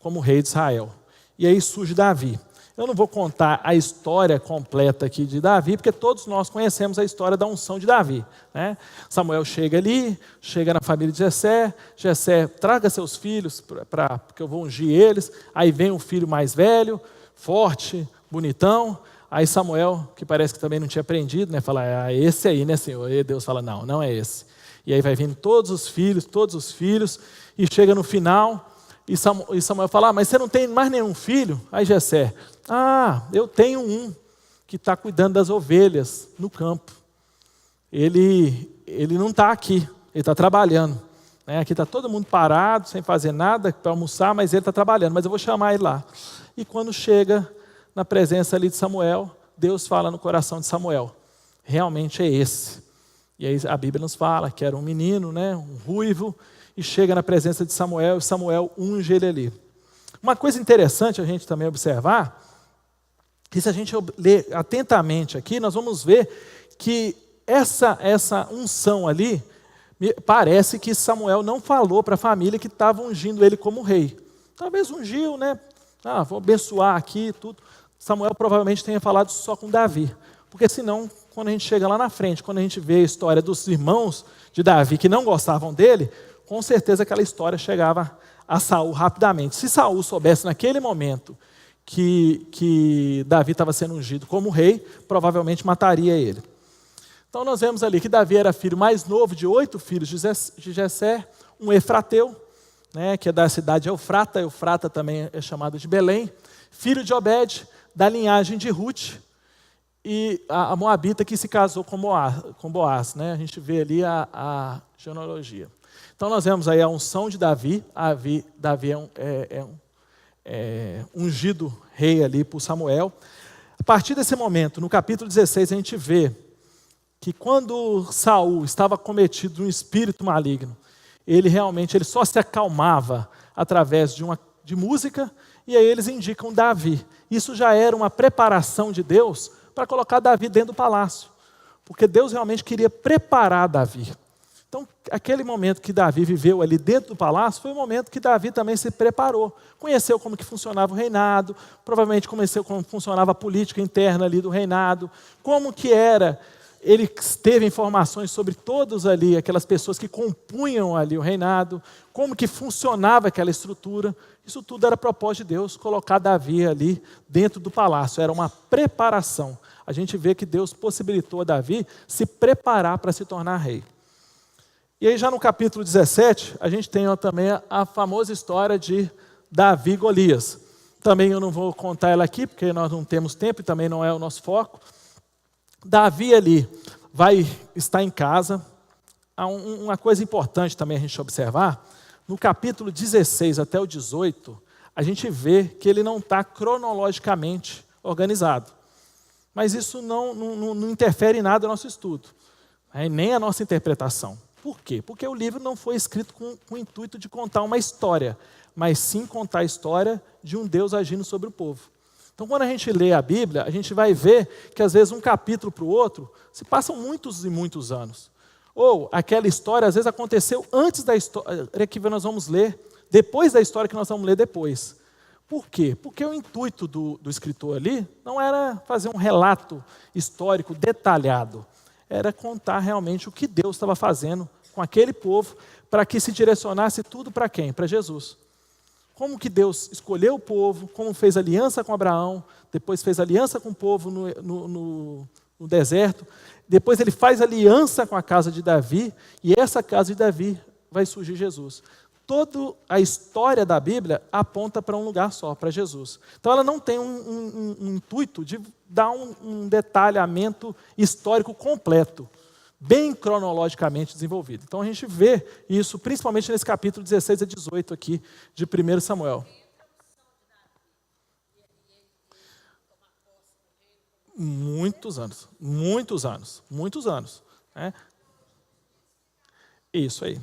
como rei de Israel. E aí surge Davi. Eu não vou contar a história completa aqui de Davi, porque todos nós conhecemos a história da unção de Davi, né? Samuel chega ali, chega na família de Jessé, Jessé traga seus filhos, porque eu vou ungir eles. Aí vem um filho mais velho, forte, bonitão. Aí Samuel, que parece que também não tinha aprendido, né, fala: esse aí, né, Senhor? E Deus fala: não é esse. E aí vai vindo todos os filhos, e chega no final, e Samuel fala: mas você não tem mais nenhum filho? Aí Jessé: eu tenho um que está cuidando das ovelhas no campo. Ele não está aqui, ele está trabalhando. Né? Aqui está todo mundo parado, sem fazer nada para almoçar, mas ele está trabalhando, mas eu vou chamar ele lá. E quando chega na presença ali de Samuel, Deus fala no coração de Samuel: realmente é esse. E aí a Bíblia nos fala que era um menino, né, um ruivo, e chega na presença de Samuel, e Samuel unge ele ali. Uma coisa interessante a gente também observar, que se a gente ler atentamente aqui, nós vamos ver que essa unção ali, parece que Samuel não falou para a família que estava ungindo ele como rei. Talvez ungiu, né? Vou abençoar aqui tudo. Samuel provavelmente tenha falado só com Davi, porque senão, quando a gente chega lá na frente, quando a gente vê a história dos irmãos de Davi que não gostavam dele, com certeza aquela história chegava a Saul rapidamente. Se Saul soubesse naquele momento que Davi estava sendo ungido como rei, provavelmente mataria ele. Então nós vemos ali que Davi era filho mais novo de 8 filhos de Jessé, um efrateu, né, que é da cidade de Eufrata. Eufrata também é chamado de Belém, filho de Obed, da linhagem de Ruth, e a moabita que se casou com Boaz, né? A gente vê ali a genealogia. Então nós vemos aí a unção de Davi. Davi é ungido rei ali por Samuel. A partir desse momento, no capítulo 16, a gente vê que quando Saul estava cometido de um espírito maligno, ele só se acalmava através de música, e aí eles indicam Davi. Isso já era uma preparação de Deus para colocar Davi dentro do palácio, porque Deus realmente queria preparar Davi. Então, aquele momento que Davi viveu ali dentro do palácio, foi o momento que Davi também se preparou. Conheceu como que funcionava o reinado, provavelmente conheceu como funcionava a política interna ali do reinado, como que era. Ele teve informações sobre todos ali, aquelas pessoas que compunham ali o reinado, como que funcionava aquela estrutura. Isso tudo era propósito de Deus, colocar Davi ali dentro do palácio. Era uma preparação. a gente vê que Deus possibilitou a Davi se preparar para se tornar rei. E aí já no capítulo 17, a gente tem também a famosa história de Davi e Golias. Também eu não vou contar ela aqui, porque nós não temos tempo e também não é o nosso foco. Davi ali vai estar em casa. Há uma coisa importante também a gente observar, no capítulo 16 até o 18, a gente vê que ele não está cronologicamente organizado. Mas isso não interfere em nada no nosso estudo, nem a nossa interpretação. Por quê? Porque o livro não foi escrito com o intuito de contar uma história, mas sim contar a história de um Deus agindo sobre o povo. Então, quando a gente lê a Bíblia, a gente vai ver que, às vezes, um capítulo para o outro, se passam muitos e muitos anos. Ou aquela história, às vezes, aconteceu antes da história que nós vamos ler, depois da história que nós vamos ler depois. Por quê? Porque o intuito do escritor ali não era fazer um relato histórico detalhado, era contar realmente o que Deus estava fazendo com aquele povo para que se direcionasse tudo para quem? Para Jesus. Como que Deus escolheu o povo, como fez aliança com Abraão, depois fez aliança com o povo no deserto, depois ele faz aliança com a casa de Davi, e essa casa de Davi vai surgir Jesus. Toda a história da Bíblia aponta para um lugar só, para Jesus. Então ela não tem um intuito de dar um detalhamento histórico completo, bem cronologicamente desenvolvido. Então a gente vê isso principalmente nesse capítulo 16 a 18 aqui de 1 Samuel. Muitos anos. Né? Isso aí.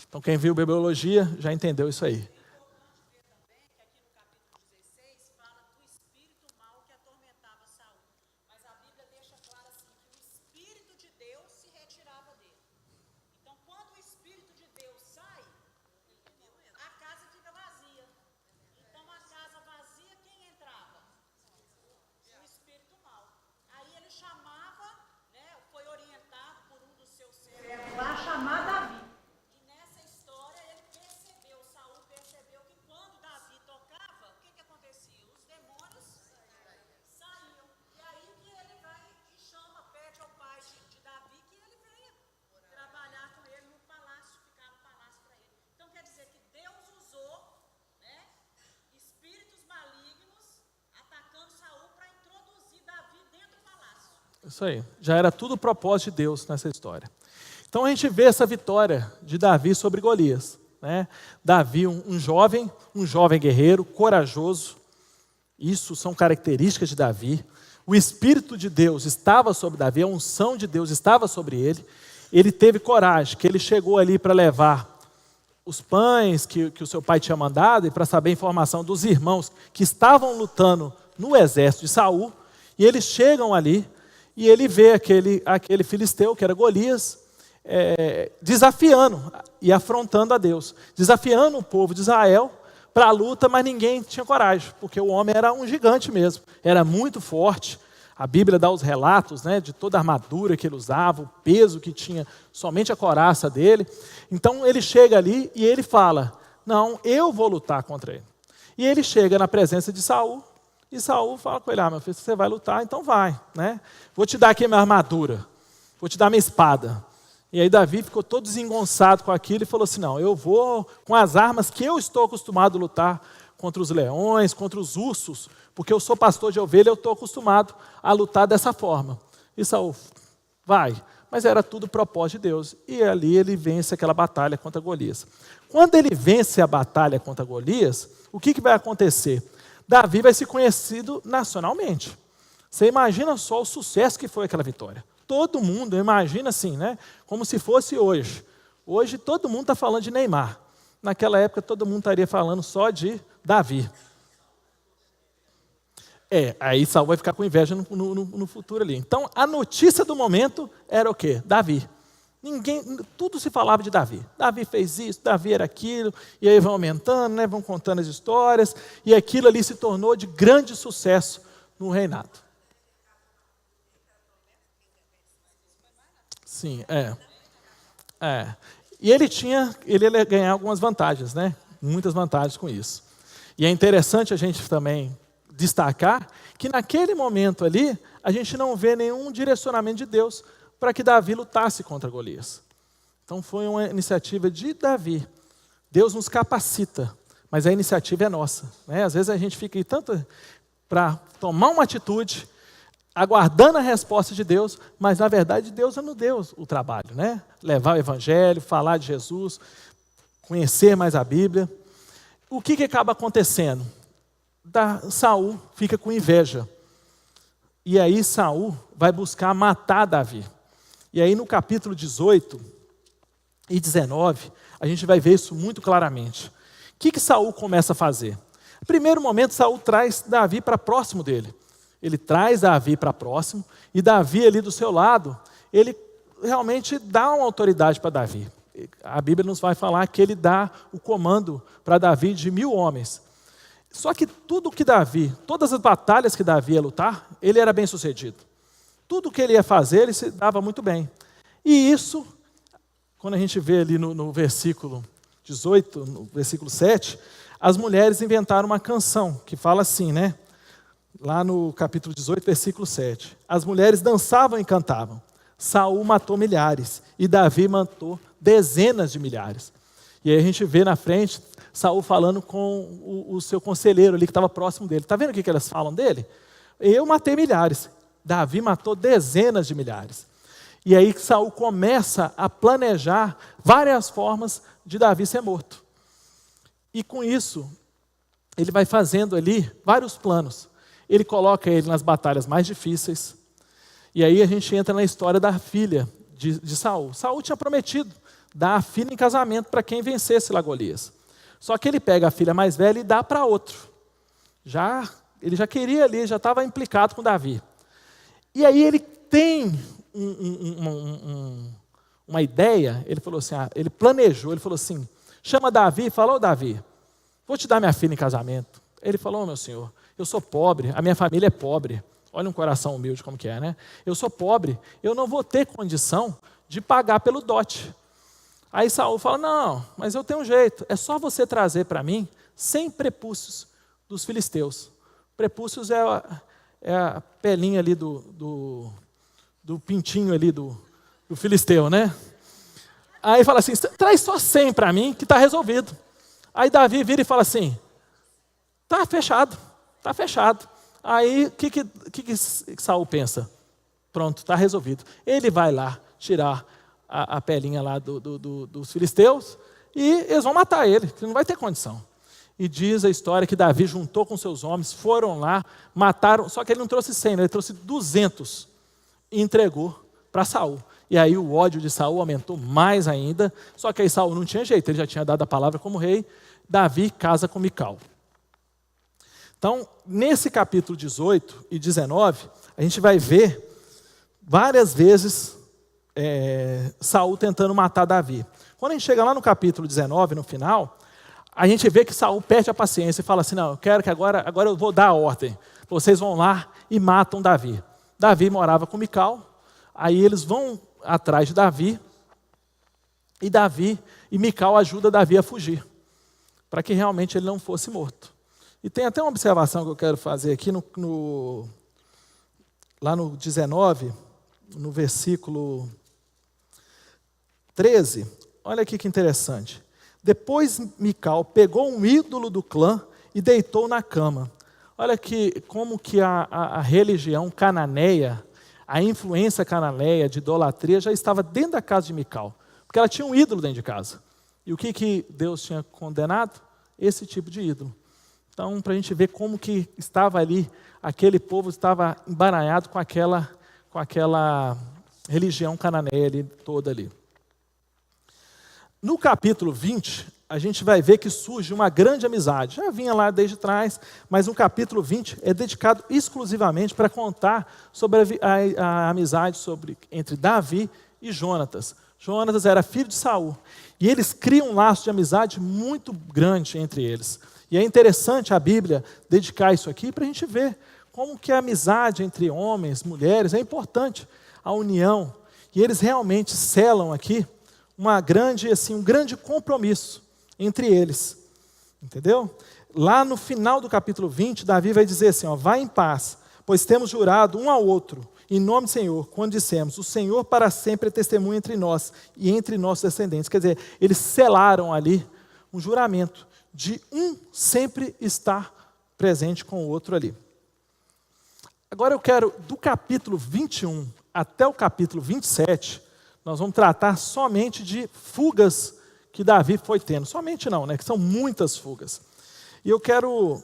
Então, quem viu bibliologia já entendeu isso aí. Lá chamar Davi. Isso aí. Já era tudo o propósito de Deus nessa história. Então a gente vê essa vitória de Davi sobre Golias. Né? Davi, um jovem guerreiro, corajoso. Isso são características de Davi. O Espírito de Deus estava sobre Davi, a unção de Deus estava sobre ele. Ele teve coragem, que ele chegou ali para levar os pães que o seu pai tinha mandado e para saber a informação dos irmãos que estavam lutando no exército de Saul. E eles chegam ali e ele vê aquele filisteu, que era Golias, desafiando e afrontando a Deus. Desafiando o povo de Israel para a luta, mas ninguém tinha coragem, porque o homem era um gigante mesmo, era muito forte. A Bíblia dá os relatos, né, de toda a armadura que ele usava, o peso que tinha somente a couraça dele. Então ele chega ali e ele fala, não, eu vou lutar contra ele. E ele chega na presença de Saul, e Saul fala com ele, meu filho, se você vai lutar, então vai. Né? Vou te dar aqui minha armadura, vou te dar minha espada. E aí Davi ficou todo desengonçado com aquilo e falou assim, não, eu vou com as armas que eu estou acostumado a lutar contra os leões, contra os ursos, porque eu sou pastor de ovelha, eu estou acostumado a lutar dessa forma. E Saul, vai. Mas era tudo propósito de Deus. E ali ele vence aquela batalha contra Golias. Quando ele vence a batalha contra Golias, o que vai acontecer? Davi vai ser conhecido nacionalmente. Você imagina só o sucesso que foi aquela vitória. Todo mundo, imagina assim, né? Como se fosse hoje. Hoje todo mundo está falando de Neymar. Naquela época todo mundo estaria falando só de Davi. Aí Saul vai ficar com inveja no futuro ali. Então a notícia do momento era o quê? Davi. Tudo se falava de Davi. Davi fez isso, Davi era aquilo, e aí vão aumentando, né, vão contando as histórias, e aquilo ali se tornou de grande sucesso no reinado. Sim, E ele ia ganhar algumas vantagens, né? Muitas vantagens com isso. E é interessante a gente também destacar que naquele momento ali, a gente não vê nenhum direcionamento de Deus para que Davi lutasse contra Golias. Então foi uma iniciativa de Davi. Deus nos capacita, mas a iniciativa é nossa, né? Às vezes a gente fica aí tanto para tomar uma atitude, aguardando a resposta de Deus, mas na verdade Deus não deu o trabalho, né? Levar o evangelho, falar de Jesus, conhecer mais a Bíblia. O que acaba acontecendo? Saul fica com inveja. E aí Saul vai buscar matar Davi. E aí no capítulo 18 e 19, a gente vai ver isso muito claramente. O que Saul começa a fazer? No primeiro momento, Saul traz Davi para próximo dele. Ele traz Davi para próximo, e Davi ali do seu lado, ele realmente dá uma autoridade para Davi. A Bíblia nos vai falar que ele dá o comando para Davi de 1000 homens. Só que todas as batalhas que Davi ia lutar, ele era bem sucedido. Tudo que ele ia fazer, ele se dava muito bem. E isso, quando a gente vê ali no versículo 18, no versículo 7, as mulheres inventaram uma canção que fala assim, né? Lá no capítulo 18, versículo 7. As mulheres dançavam e cantavam. Saul matou milhares e Davi matou dezenas de milhares. E aí a gente vê na frente Saul falando com o seu conselheiro ali que estava próximo dele. Está vendo o que elas falam dele? Eu matei milhares. Davi matou dezenas de milhares. E aí Saul começa a planejar várias formas de Davi ser morto. E com isso, ele vai fazendo ali vários planos. Ele coloca ele nas batalhas mais difíceis. E aí a gente entra na história da filha de Saul. Saul tinha prometido dar a filha em casamento para quem vencesse lá Golias. Só que ele pega a filha mais velha e dá para outro. Ele já queria ali, já estava implicado com Davi. E aí ele tem uma ideia, ele falou assim, ele planejou, ele falou assim, chama Davi e fala, ô Davi, vou te dar minha filha em casamento. Ele falou, meu senhor, eu sou pobre, a minha família é pobre. Olha um coração humilde como que é, né? Eu sou pobre, eu não vou ter condição de pagar pelo dote. Aí Saul fala, não, mas eu tenho um jeito, é só você trazer para mim 100 prepúcios dos filisteus. Prepúcios é a pelinha ali do pintinho ali do filisteu, né? Aí fala assim, traz só 100 para mim que está resolvido. Aí Davi vira e fala assim, tá fechado. Aí o que Saul pensa? Pronto, está resolvido. Ele vai lá tirar a pelinha lá dos filisteus e eles vão matar ele, que não vai ter condição. E diz a história que Davi juntou com seus homens, foram lá, mataram, só que ele não trouxe 100, ele trouxe 200 e entregou para Saul. E aí o ódio de Saul aumentou mais ainda, só que aí Saul não tinha jeito, ele já tinha dado a palavra como rei. Davi casa com Mical. Então, nesse capítulo 18 e 19, a gente vai ver várias vezes Saul tentando matar Davi. Quando a gente chega lá no capítulo 19, no final, a gente vê que Saul perde a paciência e fala assim, não, eu quero que agora eu vou dar a ordem. Vocês vão lá e matam Davi. Davi morava com Mical, aí eles vão atrás de Davi, e Mical ajuda Davi a fugir, para que realmente ele não fosse morto. E tem até uma observação que eu quero fazer aqui, lá no 19, no versículo 13, olha aqui que interessante. Depois Mical pegou um ídolo do clã e deitou na cama. Olha como que a religião cananeia, a influência cananeia de idolatria já estava dentro da casa de Mical, porque ela tinha um ídolo dentro de casa. E o que Deus tinha condenado? Esse tipo de ídolo. Então, para a gente ver como que estava ali, aquele povo estava embaranhado com aquela religião cananeia ali, toda ali. No capítulo 20, a gente vai ver que surge uma grande amizade. Já vinha lá desde trás, mas no capítulo 20 é dedicado exclusivamente para contar sobre a amizade entre Davi e Jonatas. Jonatas era filho de Saul. E eles criam um laço de amizade muito grande entre eles. E é interessante a Bíblia dedicar isso aqui para a gente ver como que a amizade entre homens, mulheres, é importante, a união. E eles realmente selam aqui um grande compromisso entre eles. Entendeu? lá no final do capítulo 20, Davi vai dizer assim, ó, vai em paz, pois temos jurado um ao outro, em nome do Senhor, quando dissemos, o Senhor para sempre é testemunha entre nós e entre nossos descendentes. Quer dizer, eles selaram ali um juramento de um sempre estar presente com o outro ali. Agora eu quero, do capítulo 21 até o capítulo 27, nós vamos tratar somente de fugas que Davi foi tendo. Somente não, né? Que são muitas fugas. E eu quero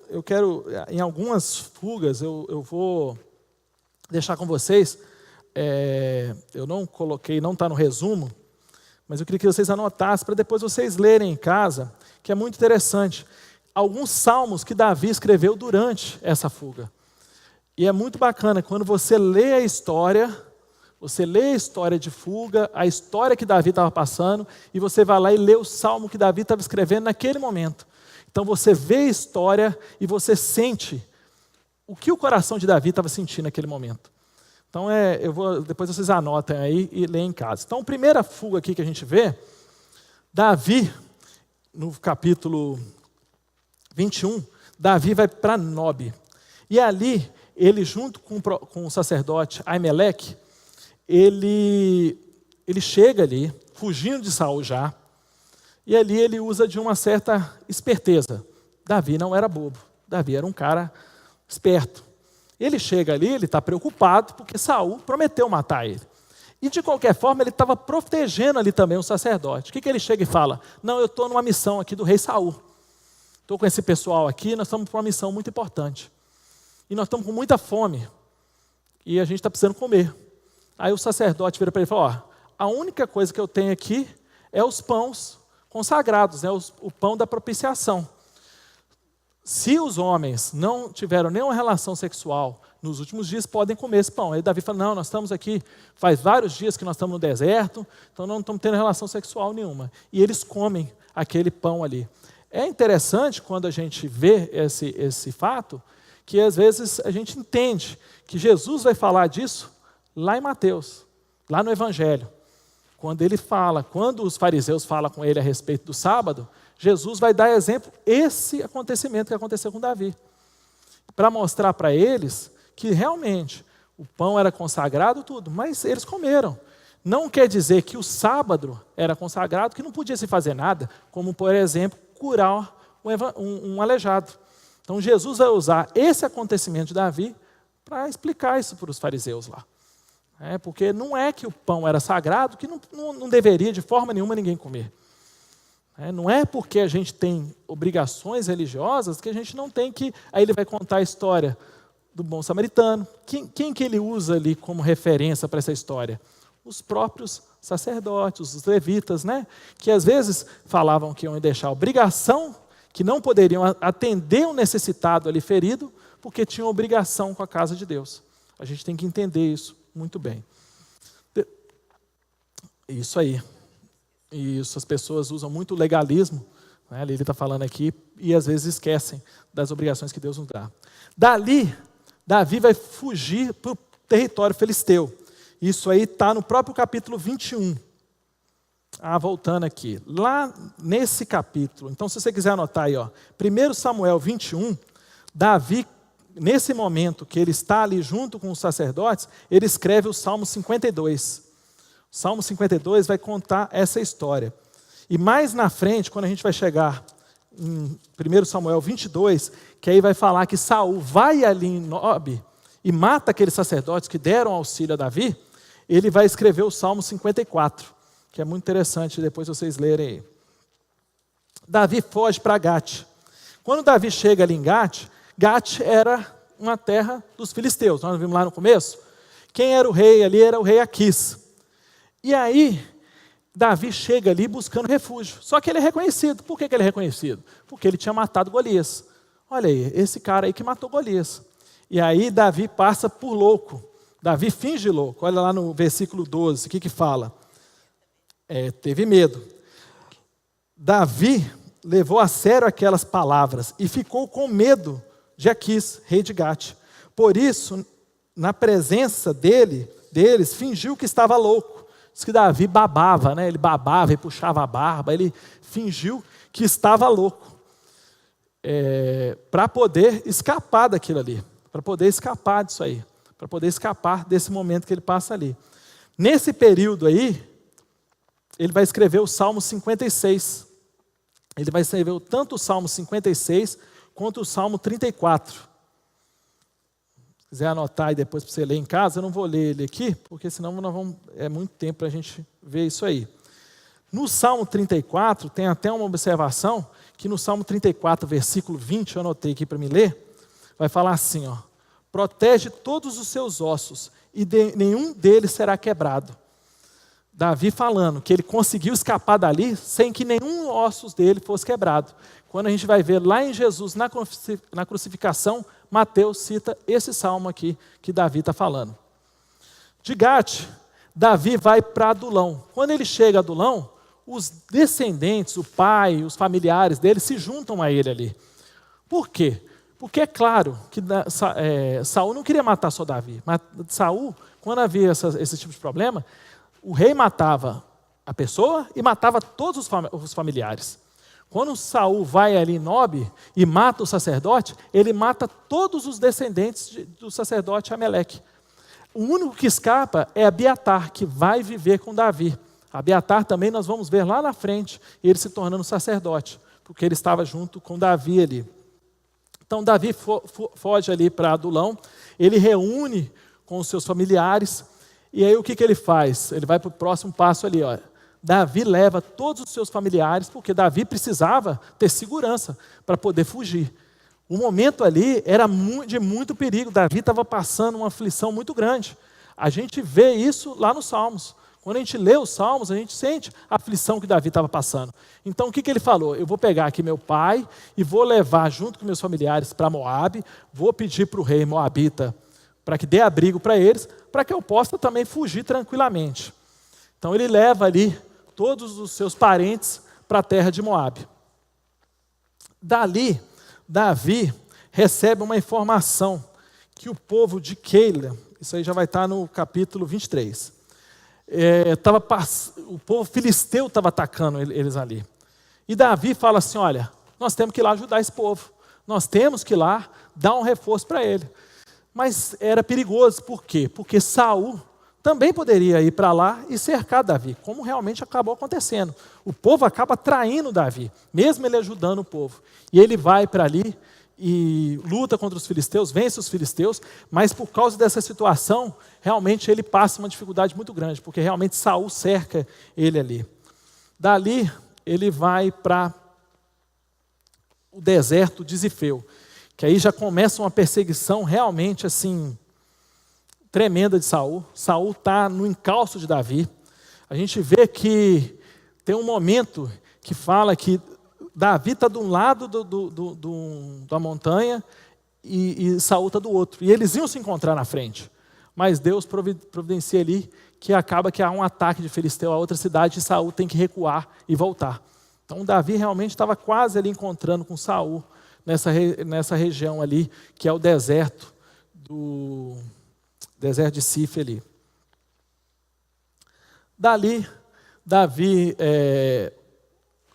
em algumas fugas, eu vou deixar com vocês, eu não coloquei, não está no resumo, mas eu queria que vocês anotassem, para depois vocês lerem em casa, que é muito interessante. Alguns salmos que Davi escreveu durante essa fuga. E é muito bacana, quando você lê a história de fuga, a história que Davi estava passando, e você vai lá e lê o salmo que Davi estava escrevendo naquele momento. Então você vê a história e você sente o que o coração de Davi estava sentindo naquele momento. Então depois vocês anotem aí e leem em casa. Então a primeira fuga aqui que a gente vê, Davi, no capítulo 21, Davi vai para Nob. E ali, ele junto com o sacerdote Aimeleque, ele chega ali, fugindo de Saul já, e ali ele usa de uma certa esperteza. Davi não era bobo, Davi era um cara esperto. Ele chega ali, ele está preocupado, porque Saul prometeu matar ele. E de qualquer forma, ele estava protegendo ali também o sacerdote. O que ele chega e fala? Não, eu estou numa missão aqui do rei Saul. Estou com esse pessoal aqui, nós estamos para uma missão muito importante. E nós estamos com muita fome. E a gente está precisando comer. Aí o sacerdote vira para ele e fala, a única coisa que eu tenho aqui é os pães consagrados, né, o pão da propiciação. Se os homens não tiveram nenhuma relação sexual nos últimos dias, podem comer esse pão. Aí Davi fala, não, nós estamos aqui, faz vários dias que nós estamos no deserto, então não estamos tendo relação sexual nenhuma. E eles comem aquele pão ali. É interessante quando a gente vê esse fato, que às vezes a gente entende que Jesus vai falar disso lá em Mateus, lá no Evangelho. Quando os fariseus falam com ele a respeito do sábado, Jesus vai dar exemplo esse acontecimento que aconteceu com Davi, para mostrar para eles que realmente o pão era consagrado, tudo, mas eles comeram. Não quer dizer que o sábado era consagrado, que não podia se fazer nada, como, por exemplo, curar um aleijado. Então, Jesus vai usar esse acontecimento de Davi para explicar isso para os fariseus lá. Porque não é que o pão era sagrado, que não deveria de forma nenhuma ninguém comer. Não é porque a gente tem obrigações religiosas que a gente não tem que... Aí ele vai contar a história do bom samaritano. Quem que ele usa ali como referência para essa história? Os próprios sacerdotes, os levitas, né? Que às vezes falavam que iam deixar obrigação, que não poderiam atender um necessitado ali ferido, porque tinham obrigação com a casa de Deus. A gente tem que entender isso muito bem. Isso aí. Isso, as pessoas usam muito o legalismo, né? Ele está falando aqui, e às vezes esquecem das obrigações que Deus nos dá. Dali, Davi vai fugir para o território filisteu. Isso aí está no próprio capítulo 21. Voltando aqui. Lá nesse capítulo, então se você quiser anotar aí, 1 Samuel 21, Davi, nesse momento que ele está ali junto com os sacerdotes, ele escreve o Salmo 52. O Salmo 52 vai contar essa história. E mais na frente, quando a gente vai chegar em 1 Samuel 22, que aí vai falar que Saul vai ali em Nob e mata aqueles sacerdotes que deram auxílio a Davi, ele vai escrever o Salmo 54, que é muito interessante depois vocês lerem aí. Davi foge para Gate. Quando Davi chega ali em Gate, Gate era uma terra dos filisteus. Nós vimos lá no começo. Quem era o rei ali era o rei Aquis. E aí, Davi chega ali buscando refúgio. Só que ele é reconhecido. Por que ele é reconhecido? Porque ele tinha matado Golias. Olha aí, esse cara aí que matou Golias. E aí Davi passa por louco. Davi finge louco. Olha lá no versículo 12, o que fala? Teve medo. Davi levou a sério aquelas palavras e ficou com medo de Aquis, rei de Gate. Por isso, na presença deles, fingiu que estava louco. Diz que Davi babava, né? Ele babava e puxava a barba, ele fingiu que estava louco. para poder escapar daquilo ali, para poder escapar disso aí, para poder escapar desse momento que ele passa ali. Nesse período aí, ele vai escrever o Salmo 56. Ele vai escrever tanto o Salmo 56 quanto o Salmo 34. Se quiser anotar aí depois para você ler em casa, eu não vou ler ele aqui, porque senão é muito tempo para a gente ver isso aí. No Salmo 34, tem até uma observação, que no Salmo 34, versículo 20, eu anotei aqui para me ler, vai falar assim, ó: protege todos os seus ossos, e nenhum deles será quebrado. Davi falando que ele conseguiu escapar dali sem que nenhum ossos dele fosse quebrado. Quando a gente vai ver lá em Jesus, na crucificação, Mateus cita esse salmo aqui que Davi está falando. De Gate, Davi vai para Adulão. Quando ele chega a Adulão, os descendentes, o pai, os familiares dele se juntam a ele ali. Por quê? Porque é claro que Saul não queria matar só Davi, mas Saul, quando havia esse tipo de problema, o rei matava a pessoa e matava todos os familiares. Quando Saul vai ali em Nob e mata o sacerdote, ele mata todos os descendentes do sacerdote Ameleque. O único que escapa é Abiatar, que vai viver com Davi. Abiatar também nós vamos ver lá na frente, ele se tornando sacerdote, porque ele estava junto com Davi ali. Então Davi foge ali para Adulão, ele reúne com os seus familiares, e aí o que ele faz? Ele vai para o próximo passo ali, ó. Davi leva todos os seus familiares, porque Davi precisava ter segurança para poder fugir. O momento ali era de muito perigo, Davi estava passando uma aflição muito grande. A gente vê isso lá nos Salmos. Quando a gente lê os Salmos, a gente sente a aflição que Davi estava passando. Então o que ele falou? Eu vou pegar aqui meu pai e vou levar junto com meus familiares para Moabe, vou pedir para o rei moabita para que dê abrigo para eles, para que eu possa também fugir tranquilamente. Então ele leva ali todos os seus parentes para a terra de Moabe. Dali, Davi recebe uma informação que o povo de Keila, isso aí já vai estar no capítulo 23, o povo filisteu estava atacando eles ali. E Davi fala assim, olha, nós temos que ir lá ajudar esse povo, nós temos que ir lá dar um reforço para ele. Mas era perigoso, por quê? Porque Saul também poderia ir para lá e cercar Davi, como realmente acabou acontecendo. O povo acaba traindo Davi, mesmo ele ajudando o povo. E ele vai para ali e luta contra os filisteus, vence os filisteus, mas por causa dessa situação, realmente ele passa uma dificuldade muito grande, porque realmente Saul cerca ele ali. Dali, ele vai para o deserto de Zifeu, que aí já começa uma perseguição realmente assim, tremenda de Saul. Saul está no encalço de Davi. A gente vê que tem um momento que fala que Davi está de um lado da montanha e Saul está do outro. E eles iam se encontrar na frente. Mas Deus providencia ali que acaba que há um ataque de filisteu a outra cidade e Saul tem que recuar e voltar. Então Davi realmente estava quase ali encontrando com Saul nessa região ali, que é o deserto de Sif ali. Dali, Davi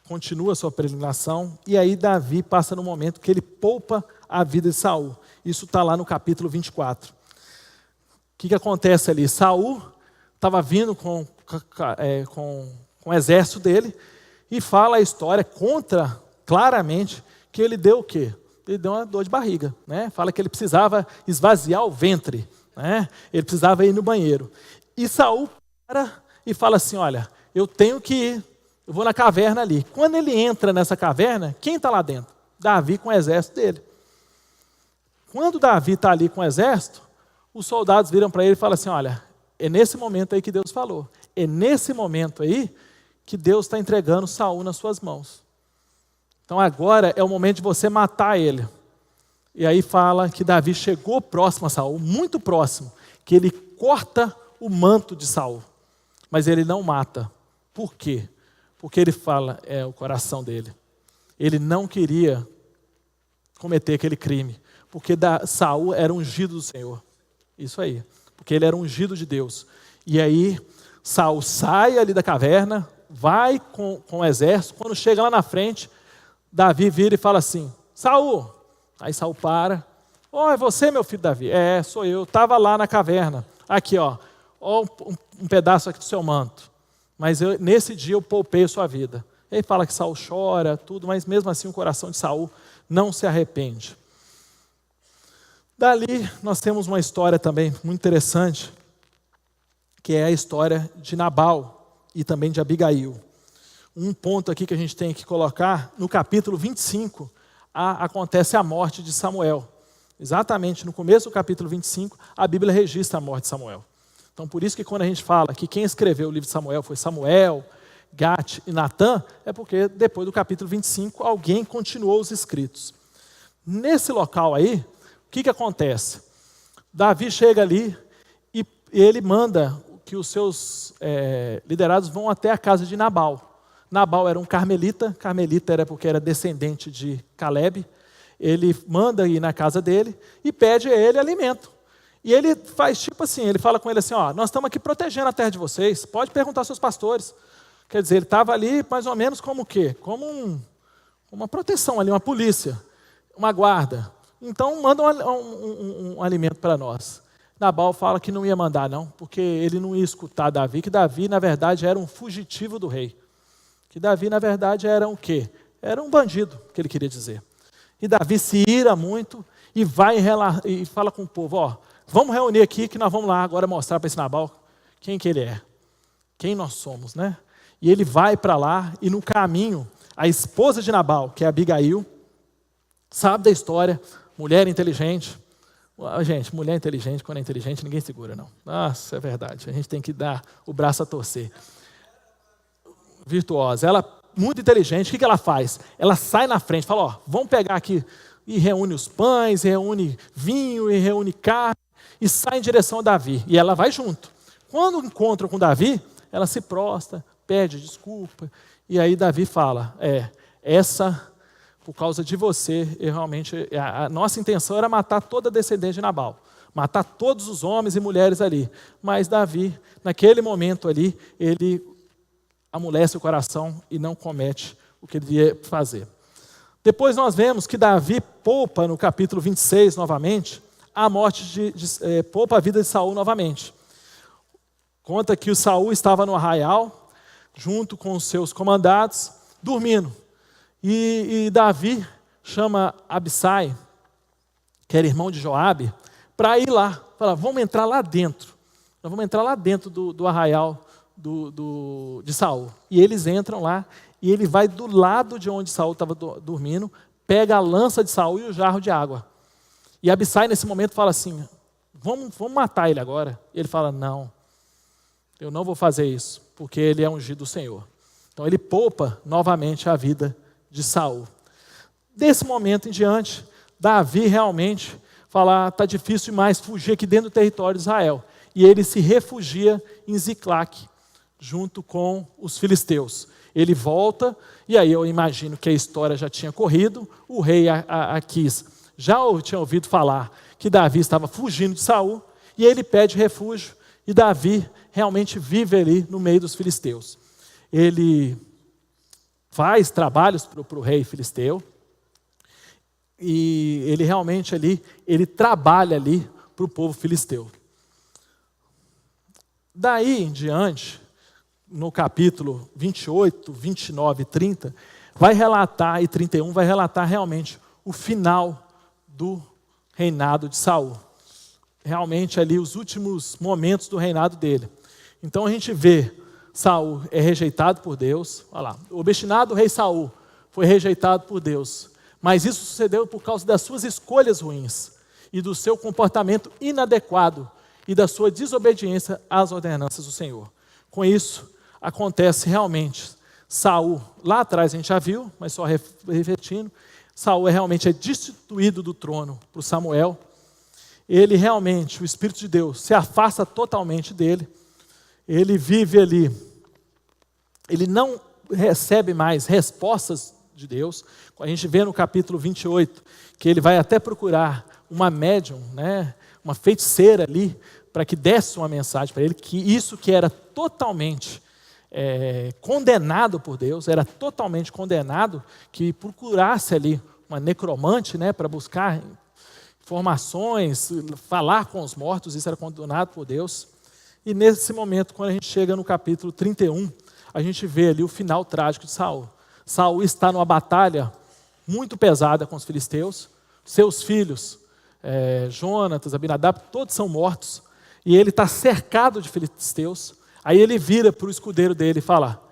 continua a sua peregrinação, e aí Davi passa no momento que ele poupa a vida de Saul. Isso está lá no capítulo 24. O que acontece ali? Saul estava vindo com o exército dele, e fala a história, conta claramente que ele deu o quê? Ele deu uma dor de barriga, né? Fala que ele precisava esvaziar o ventre, né? Ele precisava ir no banheiro. E Saul para e fala assim, olha, eu tenho que ir, eu vou na caverna ali. Quando ele entra nessa caverna, quem está lá dentro? Davi com o exército dele. Quando Davi está ali com o exército, os soldados viram para ele e falam assim, olha, é nesse momento aí que Deus falou. É nesse momento aí que Deus está entregando Saul nas suas mãos. Então agora é o momento de você matar ele. E aí fala que Davi chegou próximo a Saul, muito próximo, que ele corta o manto de Saul. Mas ele não mata. Por quê? Porque ele fala, o coração dele. Ele não queria cometer aquele crime. Porque Saul era ungido do Senhor. Isso aí. Porque ele era ungido de Deus. E aí Saul sai ali da caverna, vai com o exército, quando chega lá na frente, Davi vira e fala assim, Saul. Aí Saul para. Ó, é você, meu filho Davi? É, sou eu. Estava lá na caverna. Aqui, ó um pedaço aqui do seu manto. Mas nesse dia eu poupei a sua vida. Ele fala que Saul chora, tudo, mas mesmo assim o coração de Saul não se arrepende. Dali nós temos uma história também muito interessante, que é a história de Nabal e também de Abigail. Um ponto aqui que a gente tem que colocar, no capítulo 25, acontece a morte de Samuel. Exatamente no começo do capítulo 25, a Bíblia registra a morte de Samuel. Então, por isso que quando a gente fala que quem escreveu o livro de Samuel foi Samuel, Gate e Natã, é porque depois do capítulo 25, alguém continuou os escritos. Nesse local aí, o que acontece? Davi chega ali e ele manda que os seus liderados vão até a casa de Nabal. Nabal era um carmelita era porque era descendente de Caleb. Ele manda ir na casa dele e pede a ele alimento. E ele faz tipo assim, ele fala com ele assim, ó, nós estamos aqui protegendo a terra de vocês, pode perguntar aos seus pastores. Quer dizer, ele estava ali mais ou menos como o quê? Como uma proteção ali, uma polícia, uma guarda. Então manda um alimento para nós. Nabal fala que não ia mandar não, porque ele não ia escutar Davi, que Davi na verdade era um fugitivo do rei. Que Davi na verdade era o quê? Era um bandido, que ele queria dizer. E Davi se ira muito e vai e fala com o povo, ó, vamos reunir aqui que nós vamos lá agora mostrar para esse Nabal quem que ele é, quem nós somos, né? E ele vai para lá e no caminho, a esposa de Nabal, que é Abigail, sabe da história, mulher inteligente. Gente, mulher inteligente, quando é inteligente, ninguém segura, não. Nossa, é verdade, a gente tem que dar o braço a torcer. Virtuosa, ela muito inteligente, o que ela faz? Ela sai na frente, fala, ó, vamos pegar aqui, e reúne os pães, reúne vinho, e reúne carne, e sai em direção a Davi, e ela vai junto. Quando encontra com Davi, ela se prostra, pede desculpa, e aí Davi fala, por causa de você, a nossa intenção era matar toda a descendência de Nabal, matar todos os homens e mulheres ali, mas Davi, naquele momento ali, ele amolece o coração e não comete o que ele devia fazer. Depois nós vemos que Davi poupa no capítulo 26 novamente, a morte poupa a vida de Saul novamente. Conta que o Saul estava no arraial, junto com os seus comandados, dormindo. E Davi chama Abissai, que era irmão de Joabe, para ir lá. Fala, vamos entrar lá dentro. Nós vamos entrar lá dentro do arraial de Saul. E eles entram lá, e ele vai do lado de onde Saul estava dormindo, pega a lança de Saul e o jarro de água. E Abissai, nesse momento, fala assim, vamos matar ele agora. E ele fala, não, eu não vou fazer isso, porque ele é ungido do Senhor. Então ele poupa novamente a vida de Saul. Desse momento em diante, Davi realmente fala, está difícil demais fugir aqui dentro do território de Israel. E ele se refugia em Ziclac, junto com os filisteus. Ele volta, e aí eu imagino que a história já tinha corrido, o rei Aquis já tinha ouvido falar que Davi estava fugindo de Saul, e ele pede refúgio, e Davi realmente vive ali no meio dos filisteus. Ele faz trabalhos para o rei filisteu, e ele realmente ali, ele trabalha ali para o povo filisteu. Daí em diante, no capítulo 28, 29 e 30, vai relatar, e 31, vai relatar realmente o final do reinado de Saul. Realmente ali os últimos momentos do reinado dele. Então a gente vê, Saul é rejeitado por Deus, olha lá, o obstinado rei Saul foi rejeitado por Deus, mas isso sucedeu por causa das suas escolhas ruins, e do seu comportamento inadequado, e da sua desobediência às ordenanças do Senhor. Com isso, acontece realmente, Saul, lá atrás a gente já viu, mas só refletindo, Saul realmente é destituído do trono por Samuel. Ele realmente, o Espírito de Deus, se afasta totalmente dele. Ele vive ali, ele não recebe mais respostas de Deus. A gente vê no capítulo 28, que ele vai até procurar uma médium, né, uma feiticeira ali, para que desse uma mensagem para ele, que isso que era totalmente condenado por Deus, era totalmente condenado, que procurasse ali uma necromante, né, para buscar informações, falar com os mortos, isso era condenado por Deus. E nesse momento, quando a gente chega no capítulo 31, a gente vê ali o final trágico de Saul. Saul está numa batalha muito pesada com os filisteus, seus filhos, Jonatas, Abinadab, todos são mortos, e ele está cercado de filisteus. Aí ele vira para o escudeiro dele e fala: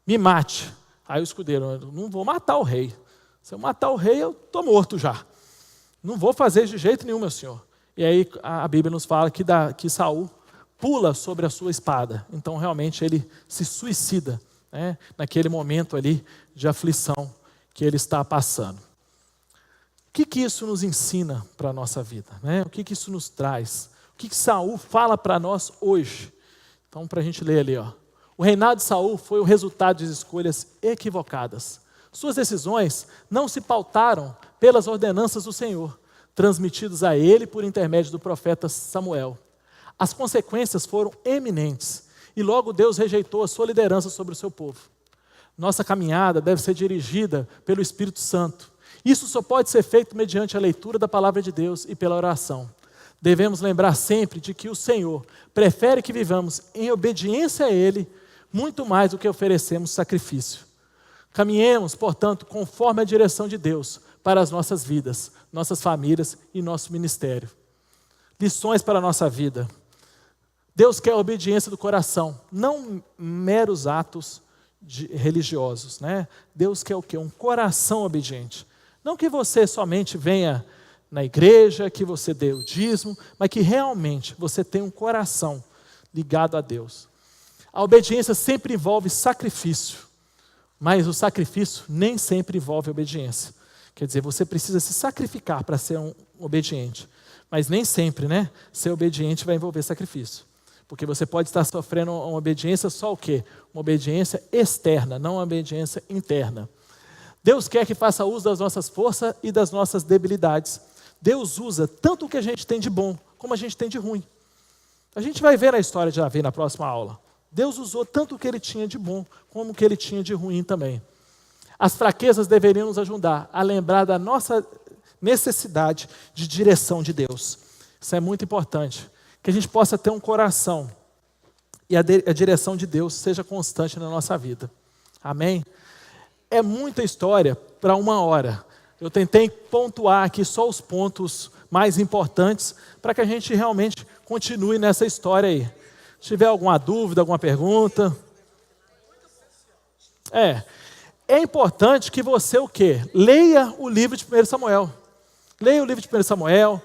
me mate. Aí o escudeiro: não vou matar o rei. Se eu matar o rei, eu estou morto já. Não vou fazer de jeito nenhum, meu senhor. E aí a Bíblia nos fala que Saul pula sobre a sua espada. Então realmente ele se suicida, né, naquele momento ali de aflição que ele está passando. O que isso nos ensina para a nossa vida, né? O que isso nos traz? O que Saul fala para nós hoje? Então, para a gente ler ali, ó. O reinado de Saul foi o resultado de escolhas equivocadas. Suas decisões não se pautaram pelas ordenanças do Senhor, transmitidas a ele por intermédio do profeta Samuel. As consequências foram eminentes e logo Deus rejeitou a sua liderança sobre o seu povo. Nossa caminhada deve ser dirigida pelo Espírito Santo. Isso só pode ser feito mediante a leitura da palavra de Deus e pela oração. Devemos lembrar sempre de que o Senhor prefere que vivamos em obediência a Ele, muito mais do que oferecemos sacrifício. Caminhemos, portanto, conforme a direção de Deus para as nossas vidas, nossas famílias e nosso ministério. Lições para a nossa vida. Deus quer a obediência do coração, não meros atos religiosos, né? Deus quer o quê? Um coração obediente. Não que você somente venha na igreja, que você dê o dízimo, mas que realmente você tenha um coração ligado a Deus. A obediência sempre envolve sacrifício, mas o sacrifício nem sempre envolve obediência. Quer dizer, você precisa se sacrificar para ser um obediente, mas nem sempre, né, ser obediente vai envolver sacrifício. Porque você pode estar sofrendo uma obediência só o quê? Uma obediência externa, não uma obediência interna. Deus quer que faça uso das nossas forças e das nossas debilidades. Deus usa tanto o que a gente tem de bom, como a gente tem de ruim. A gente vai ver na história de Davi na próxima aula. Deus usou tanto o que ele tinha de bom, como o que ele tinha de ruim também. As fraquezas deveriam nos ajudar a lembrar da nossa necessidade de direção de Deus. Isso é muito importante. Que a gente possa ter um coração e a direção de Deus seja constante na nossa vida. Amém? É muita história para uma hora. Eu tentei pontuar aqui só os pontos mais importantes para que a gente realmente continue nessa história aí. Se tiver alguma dúvida, alguma pergunta. É importante que você o quê? Leia o livro de 1 Samuel. Leia o livro de 1 Samuel.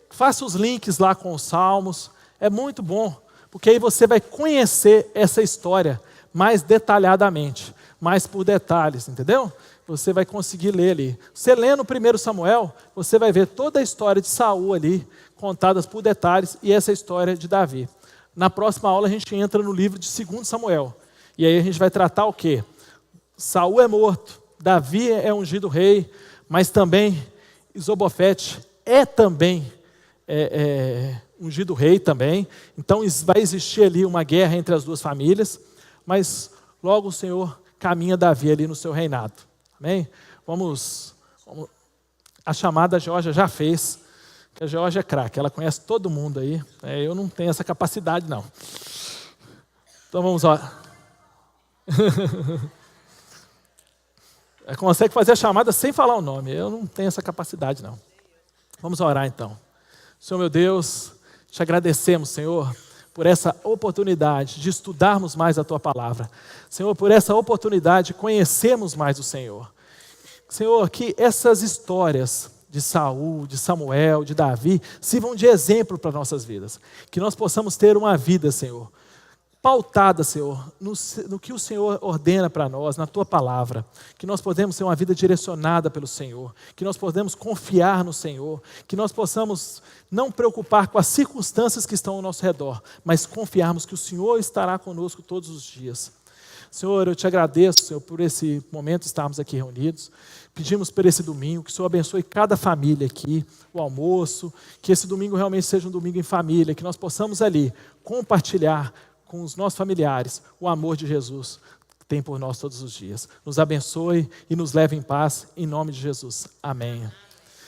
Faça os links lá com os salmos. É muito bom, porque aí você vai conhecer essa história mais detalhadamente, mais por detalhes, entendeu? Você vai conseguir ler ali. Você lendo o 1 Samuel, você vai ver toda a história de Saul ali, contadas por detalhes, e essa história de Davi. Na próxima aula a gente entra no livro de 2 Samuel. E aí a gente vai tratar o quê? Saul é morto, Davi é ungido rei, mas também Isbofete é também ungido rei também. Então vai existir ali uma guerra entre as duas famílias, mas logo o Senhor caminha Davi ali no seu reinado. Amém? Vamos. A chamada a Georgia já fez, que a Georgia é craque, ela conhece todo mundo aí. Eu não tenho essa capacidade, não. Então vamos lá. Ela consegue fazer a chamada sem falar o nome. Eu não tenho essa capacidade, não. Vamos orar então. Senhor meu Deus, te agradecemos, Senhor, por essa oportunidade de estudarmos mais a Tua Palavra. Senhor, por essa oportunidade de conhecermos mais o Senhor. Senhor, que essas histórias de Saul, de Samuel, de Davi, sirvam de exemplo para nossas vidas. Que nós possamos ter uma vida, Senhor, pautada, Senhor, no que o Senhor ordena para nós, na Tua Palavra. Que nós podemos ter uma vida direcionada pelo Senhor. Que nós podemos confiar no Senhor. Que nós possamos não preocupar com as circunstâncias que estão ao nosso redor, mas confiarmos que o Senhor estará conosco todos os dias. Senhor, eu te agradeço, Senhor, por esse momento estarmos aqui reunidos. Pedimos por esse domingo, que o Senhor abençoe cada família aqui, o almoço, que esse domingo realmente seja um domingo em família, que nós possamos ali compartilhar com os nossos familiares o amor de Jesus. tem por nós todos os dias. Nos abençoe e nos leve em paz, em nome de Jesus. Amém.